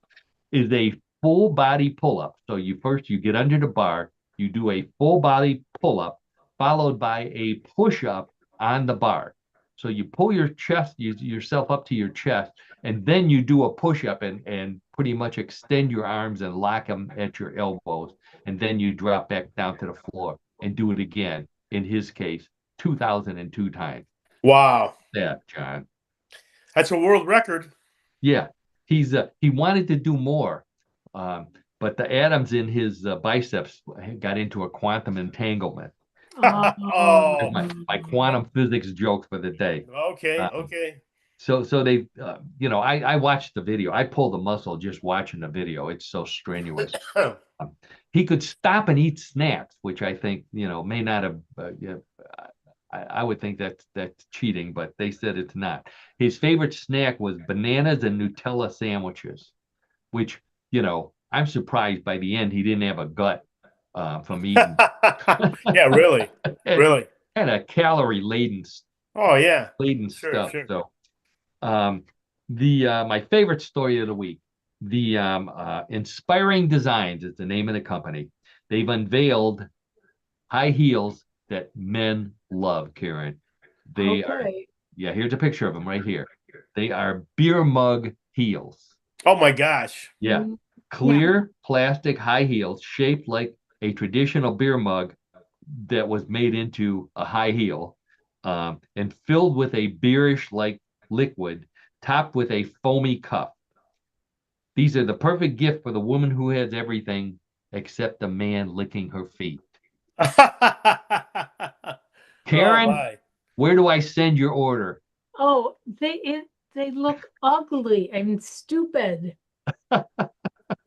is a full body pull up. So you get under the bar, you do a full body pull up, followed by a push up on the bar. So you pull your chest, yourself up to your chest, and then you do a push-up and pretty much extend your arms and lock them at your elbows. And then you drop back down to the floor and do it again. In his case, 2,002 times. Wow. Yeah, John. That's a world record. Yeah. He wanted to do more, but the atoms in his biceps got into a quantum entanglement. Oh. My quantum physics joke for the day. Okay. So they, I watched the video. I pulled a muscle just watching the video. It's so strenuous. He could stop and eat snacks, which I think, may not have. I would think that's cheating, but they said it's not. His favorite snack was bananas and Nutella sandwiches, which, I'm surprised by the end he didn't have a gut from eating. Yeah, really. Really. And a calorie laden. Oh yeah. Laden Sure, stuff. sure. So, my favorite story of the week, the Inspiring Designs is the name of the company. They've unveiled high heels that men love, Karen. They are, Okay. yeah, here's a picture of them right here. They are beer mug heels. Oh my gosh. Yeah, Mm, yeah. clear plastic high heels shaped like a traditional beer mug that was made into a high heel, and filled with a beerish like liquid, topped with a foamy cup. These are the perfect gift for the woman who has everything except a man licking her feet. Oh Karen, my. where do I send your order? Oh, they look ugly and stupid.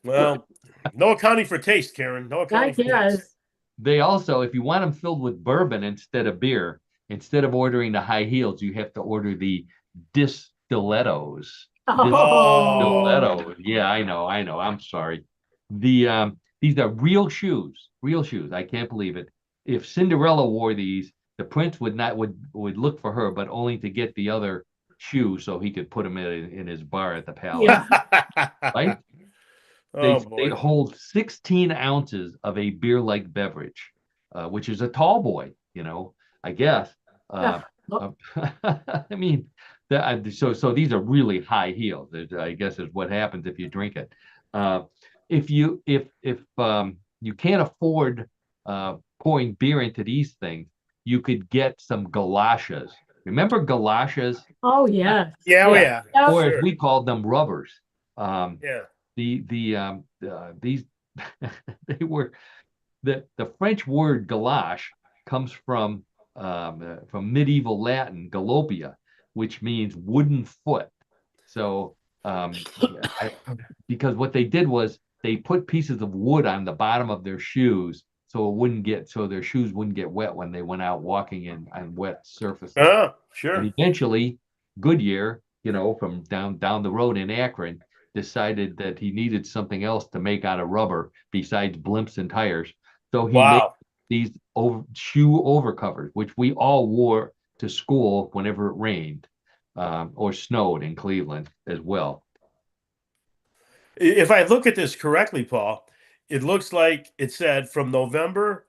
Well, no accounting for taste, Karen. No I accounting for taste. guess. They also, if you want them filled with bourbon instead of beer, instead of ordering the high heels, you have to order the distilettos. Oh, Oh. Stilettos. Yeah, I know. I'm sorry. These are real shoes. Real shoes. I can't believe it. If Cinderella wore these, the prince would look for her, but only to get the other shoe so he could put them in his bar at the palace. yeah. Right? Oh They boy. hold 16 ounces of a beer-like beverage, which is a tall boy, I guess. Uh, Oh, uh, I mean, so these are really high heels. I guess is what happens if you drink it. Uh, if you can't afford pouring beer into these things, you could get some galoshes. Remember galoshes? oh, yes. Yeah, oh Yeah, yeah. Yep. or as Sure. we called them, rubbers. Um, Yeah. these they were the French word galoche comes from medieval Latin galopia, which means wooden foot. So because what they did was they put pieces of wood on the bottom of their shoes so their shoes wouldn't get wet when they went out walking in on wet surfaces. Oh, And sure. eventually, Goodyear, from down the road in Akron, decided that he needed something else to make out of rubber besides blimps and tires. So he made Wow. these shoe overcovers, which we all wore to school whenever it rained or snowed in Cleveland as well. If I look at this correctly, Paul, it looks like it said from November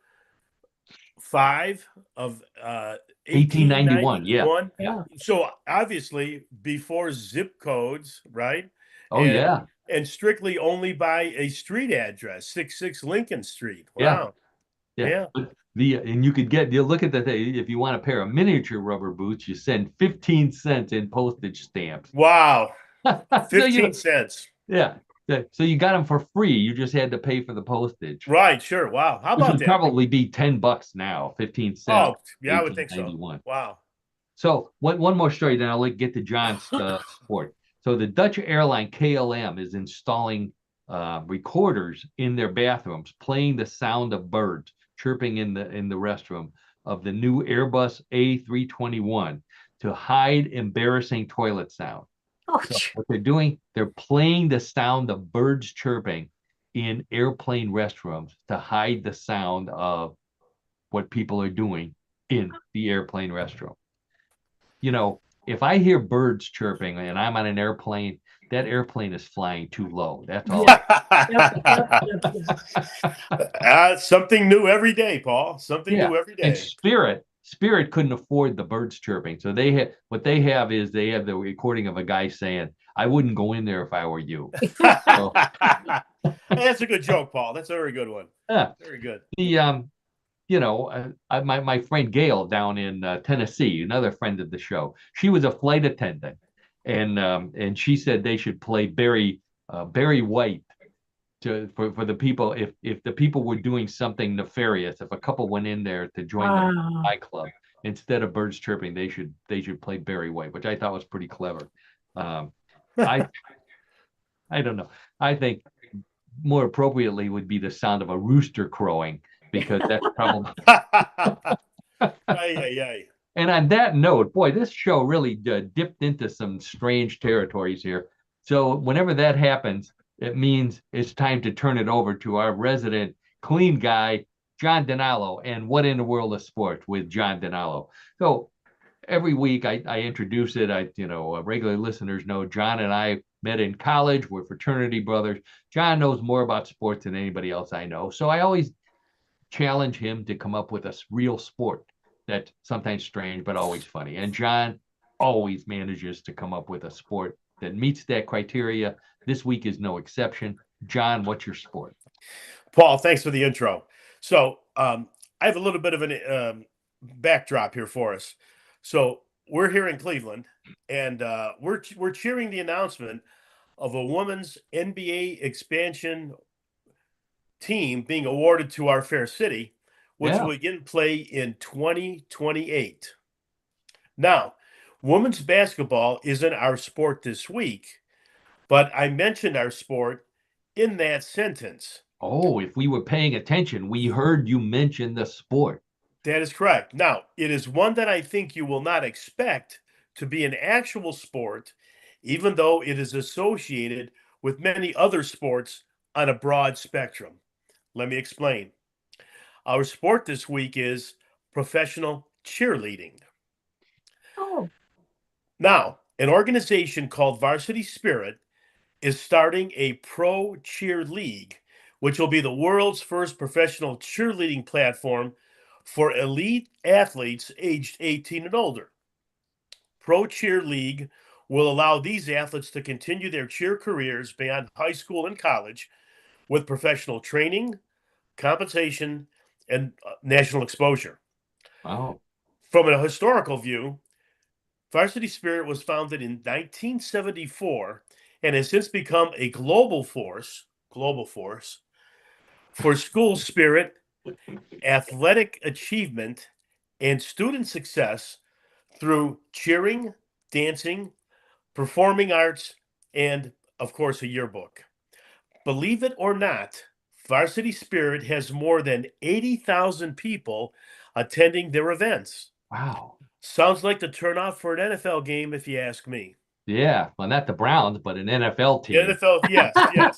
5 of 1891. Yeah. 1891. Yeah. Yeah. So obviously before zip codes, right? Oh, And yeah. and strictly only by a street address, 66 Lincoln Street. Yeah. Wow. Yeah. Yeah. But and you look at the thing, if you want a pair of miniature rubber boots, you send 15 cents in postage stamps. Wow. So 15 cents. yeah. So you got them for free. You just had to pay for the postage, Right, sure. Wow. How which about would that? probably be $10 now, 15 cents, Oh, yeah, I would think so. 1891. Wow. So one more story, then I'll get to John's sport. So the Dutch airline KLM is installing recorders in their bathrooms, playing the sound of birds chirping in the restroom of the new Airbus A321 to hide embarrassing toilet sound. Oh, So what they're doing, they're playing the sound of birds chirping in airplane restrooms to hide the sound of what people are doing in the airplane restroom. If I hear birds chirping and I'm on an airplane, that airplane is flying too low. That's all. yeah. Yep, yep, yep, yep. Something new every day, Paul. Something Yeah. new every And day. Spirit couldn't afford the birds chirping. So they have the recording of a guy saying, I wouldn't go in there if I were you. So, That's a good joke, Paul. That's a very good one. yeah. Very good. My friend Gail down in Tennessee, another friend of the show, she was a flight attendant, and she said they should play Barry White for the people if the people were doing something nefarious. If a couple went in there to join the Wow. nightclub, instead of birds chirping, they should play Barry White, which I thought was pretty clever. I I don't know. I think more appropriately would be the sound of a rooster crowing because that's probably. Ay, ay, ay. And on that note, boy, this show really dipped into some strange territories here. So whenever that happens, it means it's time to turn it over to our resident clean guy, John Donalo, and What in the World of Sports with John Donalo. So every week I introduce it. Regular listeners know John and I met in college. We're fraternity brothers. John knows more about sports than anybody else I know. So I always challenge him to come up with a real sport that's sometimes strange, but always funny. And John always manages to come up with a sport that meets that criteria. This week is no exception. John, what's your sport? Paul, thanks for the intro. So, I have a little bit of an backdrop here for us. So, we're here in Cleveland, and we're cheering the announcement of a women's NBA expansion team being awarded to our fair city, which Yeah. will begin play in 2028. Now, women's basketball isn't our sport this week, but I mentioned our sport in that sentence. Oh, if we were paying attention, we heard you mention the sport. That is correct. Now, it is one that I think you will not expect to be an actual sport, even though it is associated with many other sports on a broad spectrum. Let me explain. Our sport this week is professional cheerleading. Oh, Now, an organization called Varsity Spirit is starting a pro cheer league, which will be the world's first professional cheerleading platform for elite athletes aged 18 and older. Pro Cheer League will allow these athletes to continue their cheer careers beyond high school and college with professional training, compensation, and national exposure. Wow. From a historical view, Varsity Spirit was founded in 1974 and has since become a global force for school spirit, athletic achievement, and student success through cheering, dancing, performing arts, and, of course, a yearbook. Believe it or not, Varsity Spirit has more than 80,000 people attending their events. Wow. Sounds like the turnout for an NFL game, if you ask me. Yeah. Well, not the Browns, but an NFL The team. NFL, yes, yes.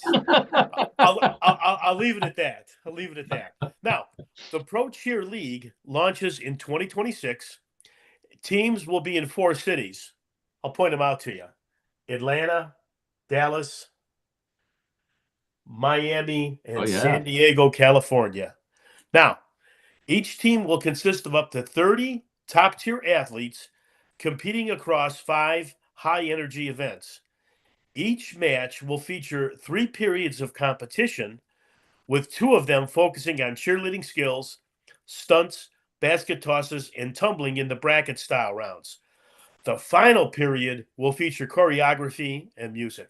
I'll leave it at that. I'll leave it at that. Now, the Pro Cheer League launches in 2026. Teams will be in 4 cities. I'll point them out to you: Atlanta, Dallas, Miami, Oh, and yeah. San Diego, California. Now, each team will consist of up to 30 top tier athletes competing across 5 high energy events. Each match will feature 3 periods of competition, with 2 of them focusing on cheerleading skills, stunts, basket tosses, and tumbling in the bracket style rounds. The final period will feature choreography and music.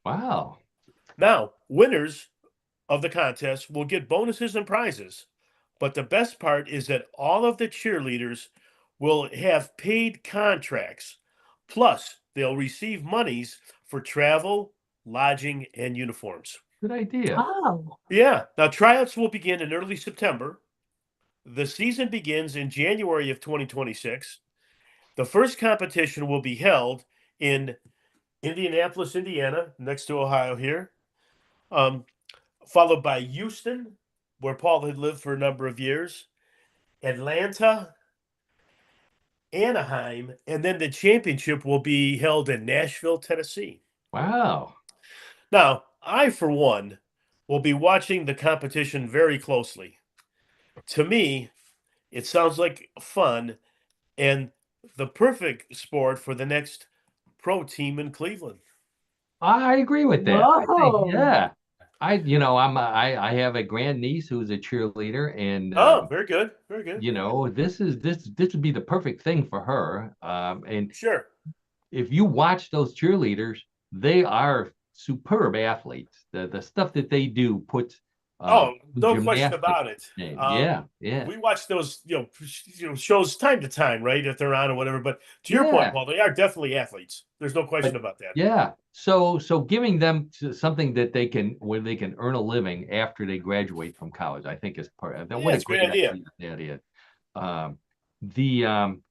Wow. Now, winners of the contest will get bonuses and prizes, but the best part is that all of the cheerleaders will have paid contracts. Plus, they'll receive monies for travel, lodging, and uniforms. Good idea. oh, Yeah, now tryouts will begin in early September. The season begins in January of 2026. The first competition will be held in Indianapolis, Indiana, next to Ohio here, um, followed by Houston, where Paul had lived for a number of years, Atlanta, Anaheim, and then the championship will be held in Nashville, Tennessee. Wow. Now, I, for one, will be watching the competition very closely. To me, it sounds like fun and the perfect sport for the next pro team in Cleveland. I agree with that. I think, whoa. yeah. I have a grandniece who's a cheerleader, and Oh, very good. Very good. this would be the perfect thing for her. And Sure. if you watch those cheerleaders, they are superb athletes. The stuff that they do puts Oh, no question gymnastics about it. in. Yeah, yeah, We watch those, shows time to time, right? If they're on or whatever. But to your point, yeah. Paul, they are definitely athletes. There's no question But about that. yeah, so giving them something that they can where they can earn a living after they graduate from college, I think is part of that. Yeah, What a it's a great great idea. idea that is. Um, the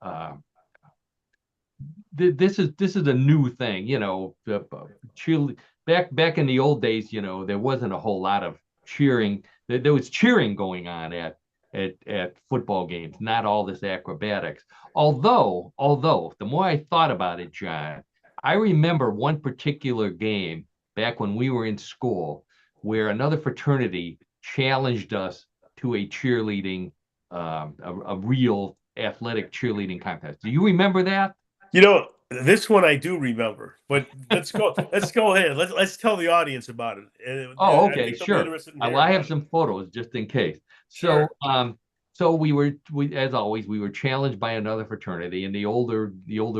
this is a new thing, the cheer back in the old days, there wasn't a whole lot of cheering. There was cheering going on at football games, not all this acrobatics. Although the more I thought about it, John, I remember one particular game back when we were in school where another fraternity challenged us to a cheerleading, a real athletic cheerleading contest. Do you remember that? You know, this one I do remember, but let's go. Let's go ahead. Let's tell the audience about it. Oh, I okay, think they'll be sure. interested in Well, hearing I have about it. some photos just in case. Sure. So we as always we were challenged by another fraternity, and the older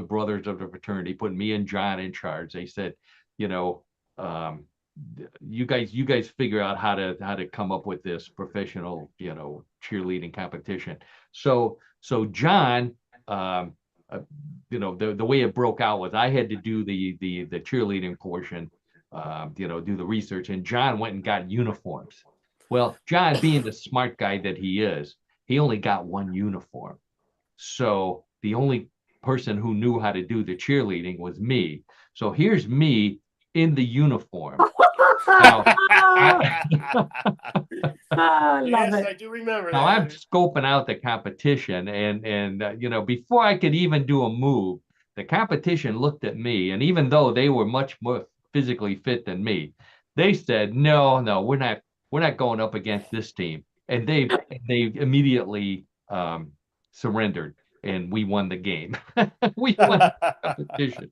brothers of the fraternity put me and John in charge. They said, you know, um, you guys figure out how to come up with this professional, cheerleading competition. So John, um, the way it broke out was I had to do the cheerleading portion, do the research, and John went and got uniforms. Well, John, being the smart guy that he is, he only got one uniform. So the only person who knew how to do the cheerleading was me. So here's me in the uniform. Now, I love Yes, it. I do remember now I'm that. scoping out the competition, and before I could even do a move, the competition looked at me, and even though they were much more physically fit than me, they said, "No, we're not going up against this team," and they immediately surrendered, and we won the game. We won the competition.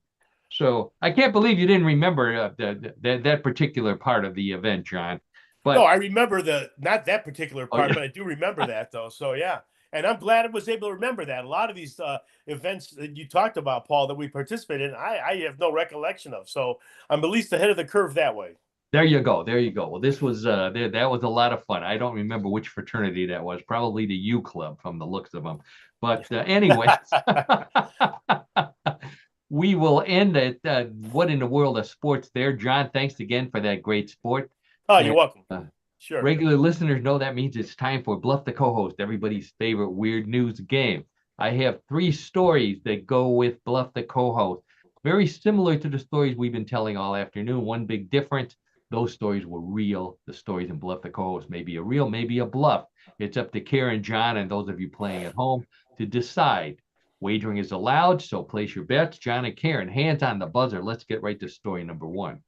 So I can't believe you didn't remember that particular part of the event, John. No, But I remember not that particular oh part, yeah. but I do remember that though. So yeah, and I'm glad I was able to remember that. A lot of these events that you talked about, Paul, that we participated in, I have no recollection of. So I'm at least ahead of the curve that way. There you go. There you go. Well, this was that was a lot of fun. I don't remember which fraternity that was. Probably the U Club from the looks of them. But anyways, we will end at what in the world of sports there, John. Thanks again for that great sport. Oh, you're And welcome. uh, Sure. regular listeners know that means it's time for Bluff the Co-host, everybody's favorite weird news game. I have 3 stories that go with Bluff the Co-host, very similar to the stories we've been telling all afternoon. One big difference: those stories were real. The stories in Bluff the Co-host may be a real, maybe a bluff. It's up to Karen, John, and those of you playing at home to decide. Wagering is allowed, so place your bets. John and Karen, hands on the buzzer. Let's get right to story number 1.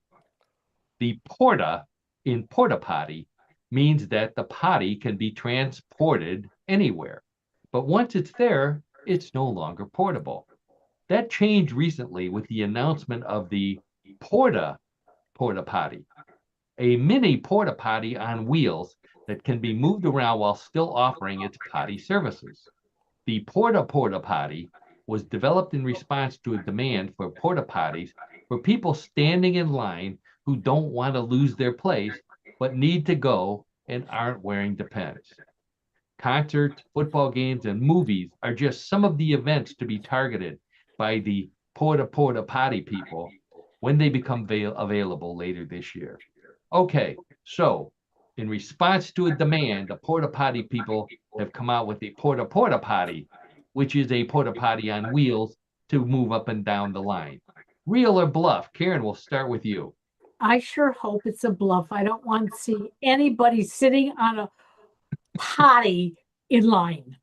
The porta in porta potty means that the potty can be transported anywhere. But once it's there, it's no longer portable. That changed recently with the announcement of the porta potty, a mini porta potty on wheels that can be moved around while still offering its potty services. The porta potty was developed in response to a demand for porta potties for people standing in line who don't want to lose their place but need to go and aren't wearing Depends. Concerts, football games, and movies are just some of the events to be targeted by the porta potty people when they become available later this year. Okay, so in response to a demand, the porta potty people have come out with the porta potty, which is a porta potty on wheels to move up and down the line. Real or bluff? Karen, we'll start with you. I sure hope it's a bluff. I don't want to see anybody sitting on a potty in line.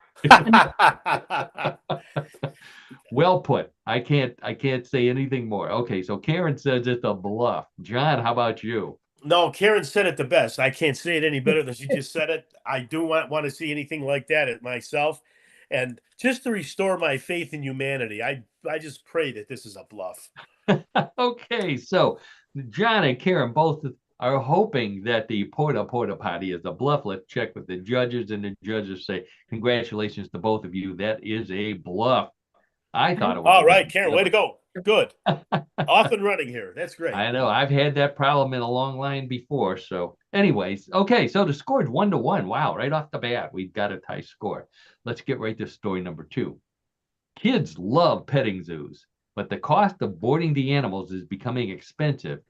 Well put. I can't say anything more. Okay, so Karen says it's a bluff. John, how about you? No, Karen said it the best. I can't say it any better than she just said it. I do want to see anything like that at myself. And just to restore my faith in humanity, I just pray that this is a bluff. Okay, so John and Karen both are hoping that the porta potty is a bluff. Let's check with the judges, and the judges say, congratulations to both of you. That is a bluff. I thought it was All a right, bluff. Karen, way to go. Good. Off and running here. That's great. I know I've had that problem in a long line before. So, anyways, okay. So the score is 1-1. Wow, right off the bat, we've got a tie score. Let's get right to story number 2. Kids love petting zoos, but the cost of boarding the animals is becoming expensive,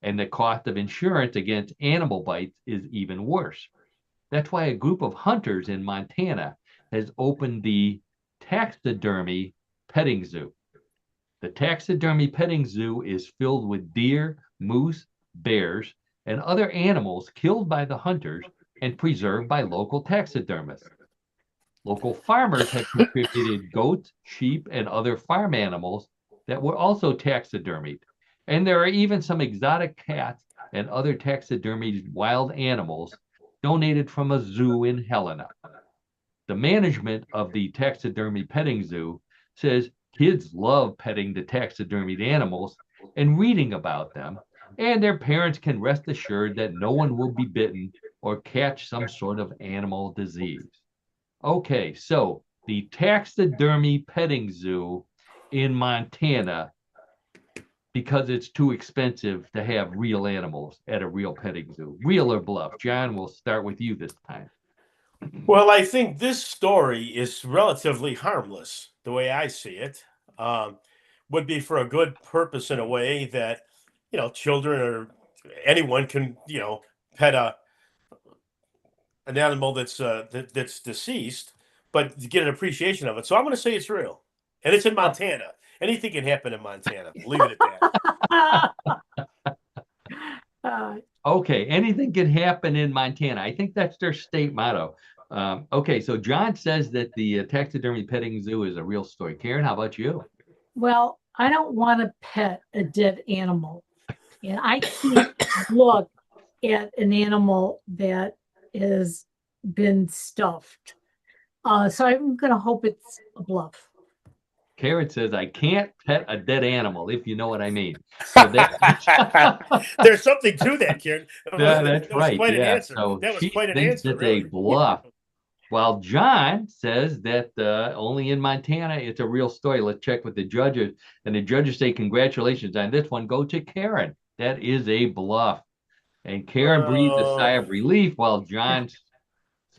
and the cost of insurance against animal bites is even worse. That's why a group of hunters in Montana has opened the taxidermy petting zoo. The taxidermy petting zoo is filled with deer, moose, bears, and other animals killed by the hunters and preserved by local taxidermists. Local farmers have contributed goats, sheep, and other farm animals that were also taxidermied. And there are even some exotic cats and other taxidermied wild animals donated from a zoo in Helena. the management of the taxidermy petting zoo says kids love petting the taxidermied animals and reading about them, and their parents can rest assured that no one will be bitten or catch some sort of animal disease. Okay, so the taxidermy petting zoo in Montana, because it's too expensive to have real animals at a real petting zoo. Real or bluff? John, we'll start with you this time. Well, I think this story is relatively harmless, the way I see it. Would be for a good purpose in a way that, children or anyone can, pet an animal that's deceased, but to get an appreciation of it. So I'm going to say it's real, and it's in Montana. Anything can happen in Montana. Leave it at that. Okay, anything can happen in Montana. I think that's their state motto. Okay, so John says that the taxidermy petting zoo is a real story. Karen, how about you? Well, I don't want to pet a dead animal, and I can't look at an animal that has been stuffed. So I'm going to hope it's a bluff. Karen says, I can't pet a dead animal, if you know what I mean. So there's something to that, Karen. Yeah, that's right. Quite an Yeah. answer. So That was she quite an thinks answer, it's really. a bluff. While John says that only in Montana it's a real story. Let's check with the judges. And the judges say, congratulations on this one. Go to Karen. That is a bluff. And Karen breathed a sigh of relief while John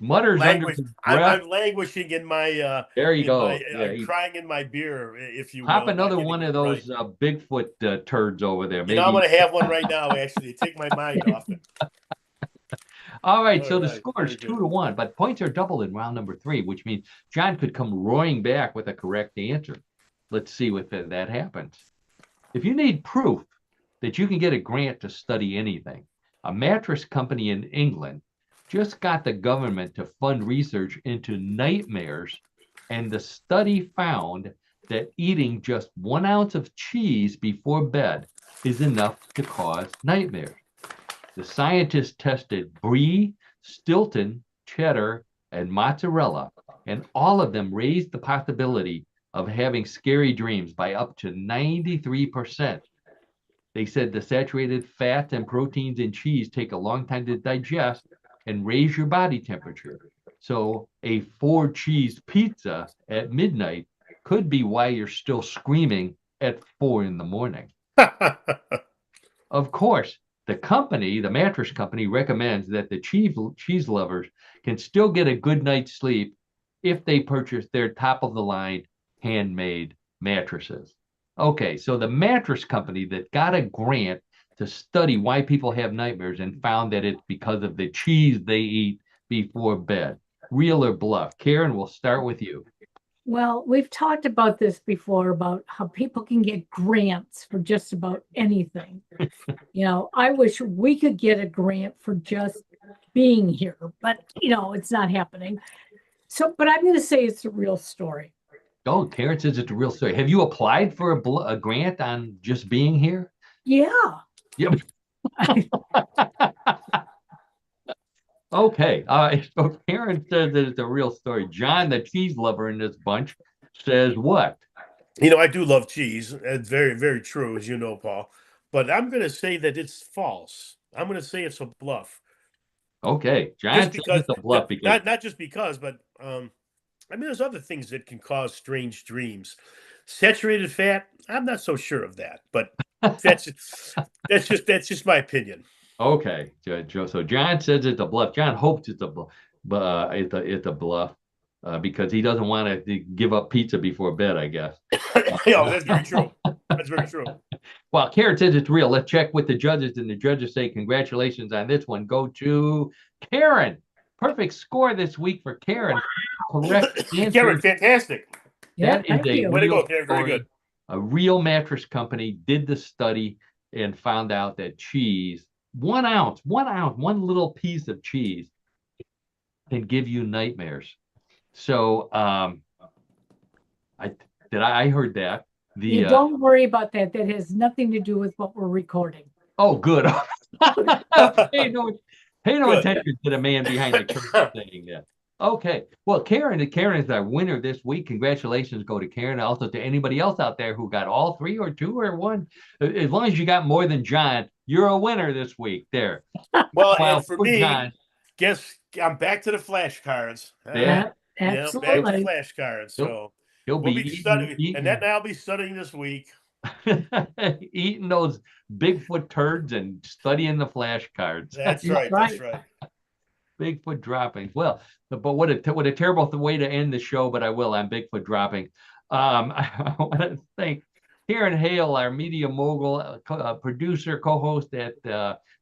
mutters under his breath. I'm languishing in my. There you go. I'm crying in my beer, if you will. Pop another one of those Bigfoot turds over there. Maybe. I'm going to have one right now, actually. Take my mind off it. All right, so the score is 2-1, but points are doubled in round number 3, which means John could come roaring back with a correct answer. Let's see if that happens. If you need proof that you can get a grant to study anything, a mattress company in England just got the government to fund research into nightmares, and the study found that eating just 1 ounce of cheese before bed is enough to cause nightmares. The scientists tested brie, Stilton, cheddar, and mozzarella, and all of them raised the possibility of having scary dreams by up to 93%. They said the saturated fats and proteins in cheese take a long time to digest and raise your body temperature. So a 4-cheese pizza at midnight could be why you're still screaming at 4 in the morning. Of course, the mattress company, recommends that the cheese lovers can still get a good night's sleep if they purchase their top-of-the-line handmade mattresses. Okay, so the mattress company that got a grant to study why people have nightmares and found that it's because of the cheese they eat before bed. Real or bluff? Karen, we'll start with you. Well, we've talked about this before, about how people can get grants for just about anything. I wish we could get a grant for just being here, but, it's not happening. So, but I'm going to say it's a real story. Oh, Karen says it's a real story. Have you applied for a grant on just being here? Yeah. Yep. Okay. So Karen says that it's a real story. John, the cheese lover in this bunch, says what? I do love cheese. It's very, very true, as you know, Paul. But I'm going to say that it's false. I'm going to say it's a bluff. Okay. John says it's a bluff because not just because, but there's other things that can cause strange dreams. Saturated fat, I'm not so sure of that, but that's just my opinion. Okay, Joe. So John says it's a bluff. John hopes it's a bluff, but it's a bluff because he doesn't want to give up pizza before bed, I guess. Yeah, that's very true. That's very true. Well, Karen says it's real. Let's check with the judges, and the judges say congratulations on this one. Go to Karen. Perfect score this week for Karen. Correct answer. Karen, fantastic. Yeah, That is a way to go, real Karen. Very good. A real mattress company did the study and found out that cheese, 1 ounce, one little piece of cheese can give you nightmares. So I heard that. You don't worry about that. That has nothing to do with what we're recording. Oh, good. Pay no attention to the man behind the curtain saying that. Okay. Well, Karen is our winner this week. Congratulations go to Karen. Also to anybody else out there who got all three or two or one. As long as you got more than John, you're a winner this week. There. Well, Well, and for poor me, John. guess I'm back to the flashcards. Yeah. Yeah, back to Absolutely. flashcards. He'll, So he'll we'll be be studying, and that eating, I'll be studying this week. eating those Bigfoot turds and studying the flashcards. That's That's right. That's right. right. Bigfoot droppings. Well, but what a terrible way to end the show. But I will on Bigfoot dropping. I want to thank Karen Hale, our media mogul, producer, co-host at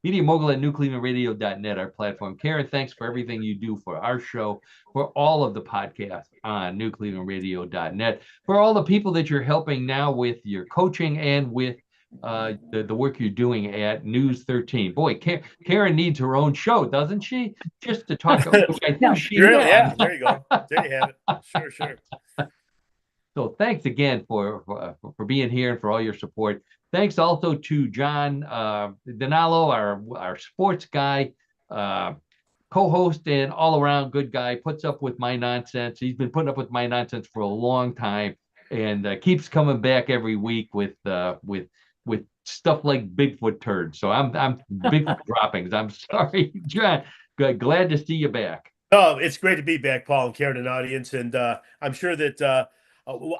media mogul at newclevelandradio.net, our platform. Karen, thanks for everything you do for our show, for all of the podcasts on newclevelandradio.net, for all the people that you're helping now with your coaching and with the work you're doing at News 13. Boy, Karen needs her own show, doesn't she? Just to talk, which I think No. she Really? has. Yeah. There you go. There you have it. Sure. Sure. So thanks again for being here and for all your support. Thanks also to John Donalo, our sports guy, uh, co-host and all-around good guy. Puts up with my nonsense. He's been putting up with my nonsense for a long time, and keeps coming back every week with stuff like Bigfoot turds. So I'm Bigfoot droppings. I'm sorry, John. Glad to see you back. Oh, it's great to be back, Paul and Karen, and audience, and I'm sure that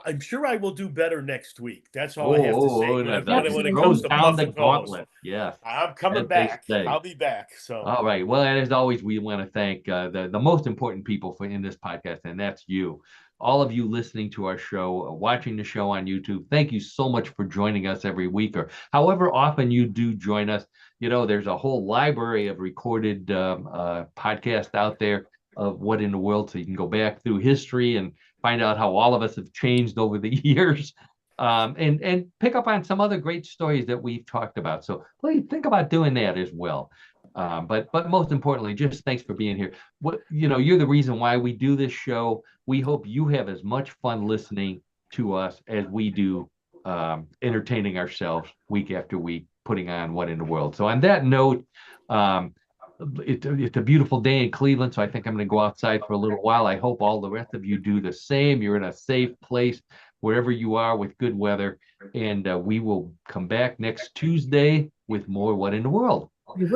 I'm sure I will do better next week. That's all I have to say when it Throw comes to Absolutely. down Puff the and Pose. gauntlet. Yes, I'm coming as they back. say. I'll be back. So All right. Well, and as always, we want to thank the most important people in this podcast, and that's you. All of you listening to our show, watching the show on YouTube. Thank you so much for joining us every week, or however often you do join us. You know, there's a whole library of recorded podcasts out there of what in the world, so you can go back through history and find out how all of us have changed over the years. And pick up on some other great stories that we've talked about. So please think about doing that as well. But most importantly, just thanks for being here. You're the reason why we do this show. We hope you have as much fun listening to us as we do, entertaining ourselves week after week, putting on What in the World. So on that note, um, it's a beautiful day in Cleveland, so I think I'm going to go outside for a little while. I hope all the rest of you do the same. You're in a safe place wherever you are with good weather, and we will come back next Tuesday with more What in the World. We will.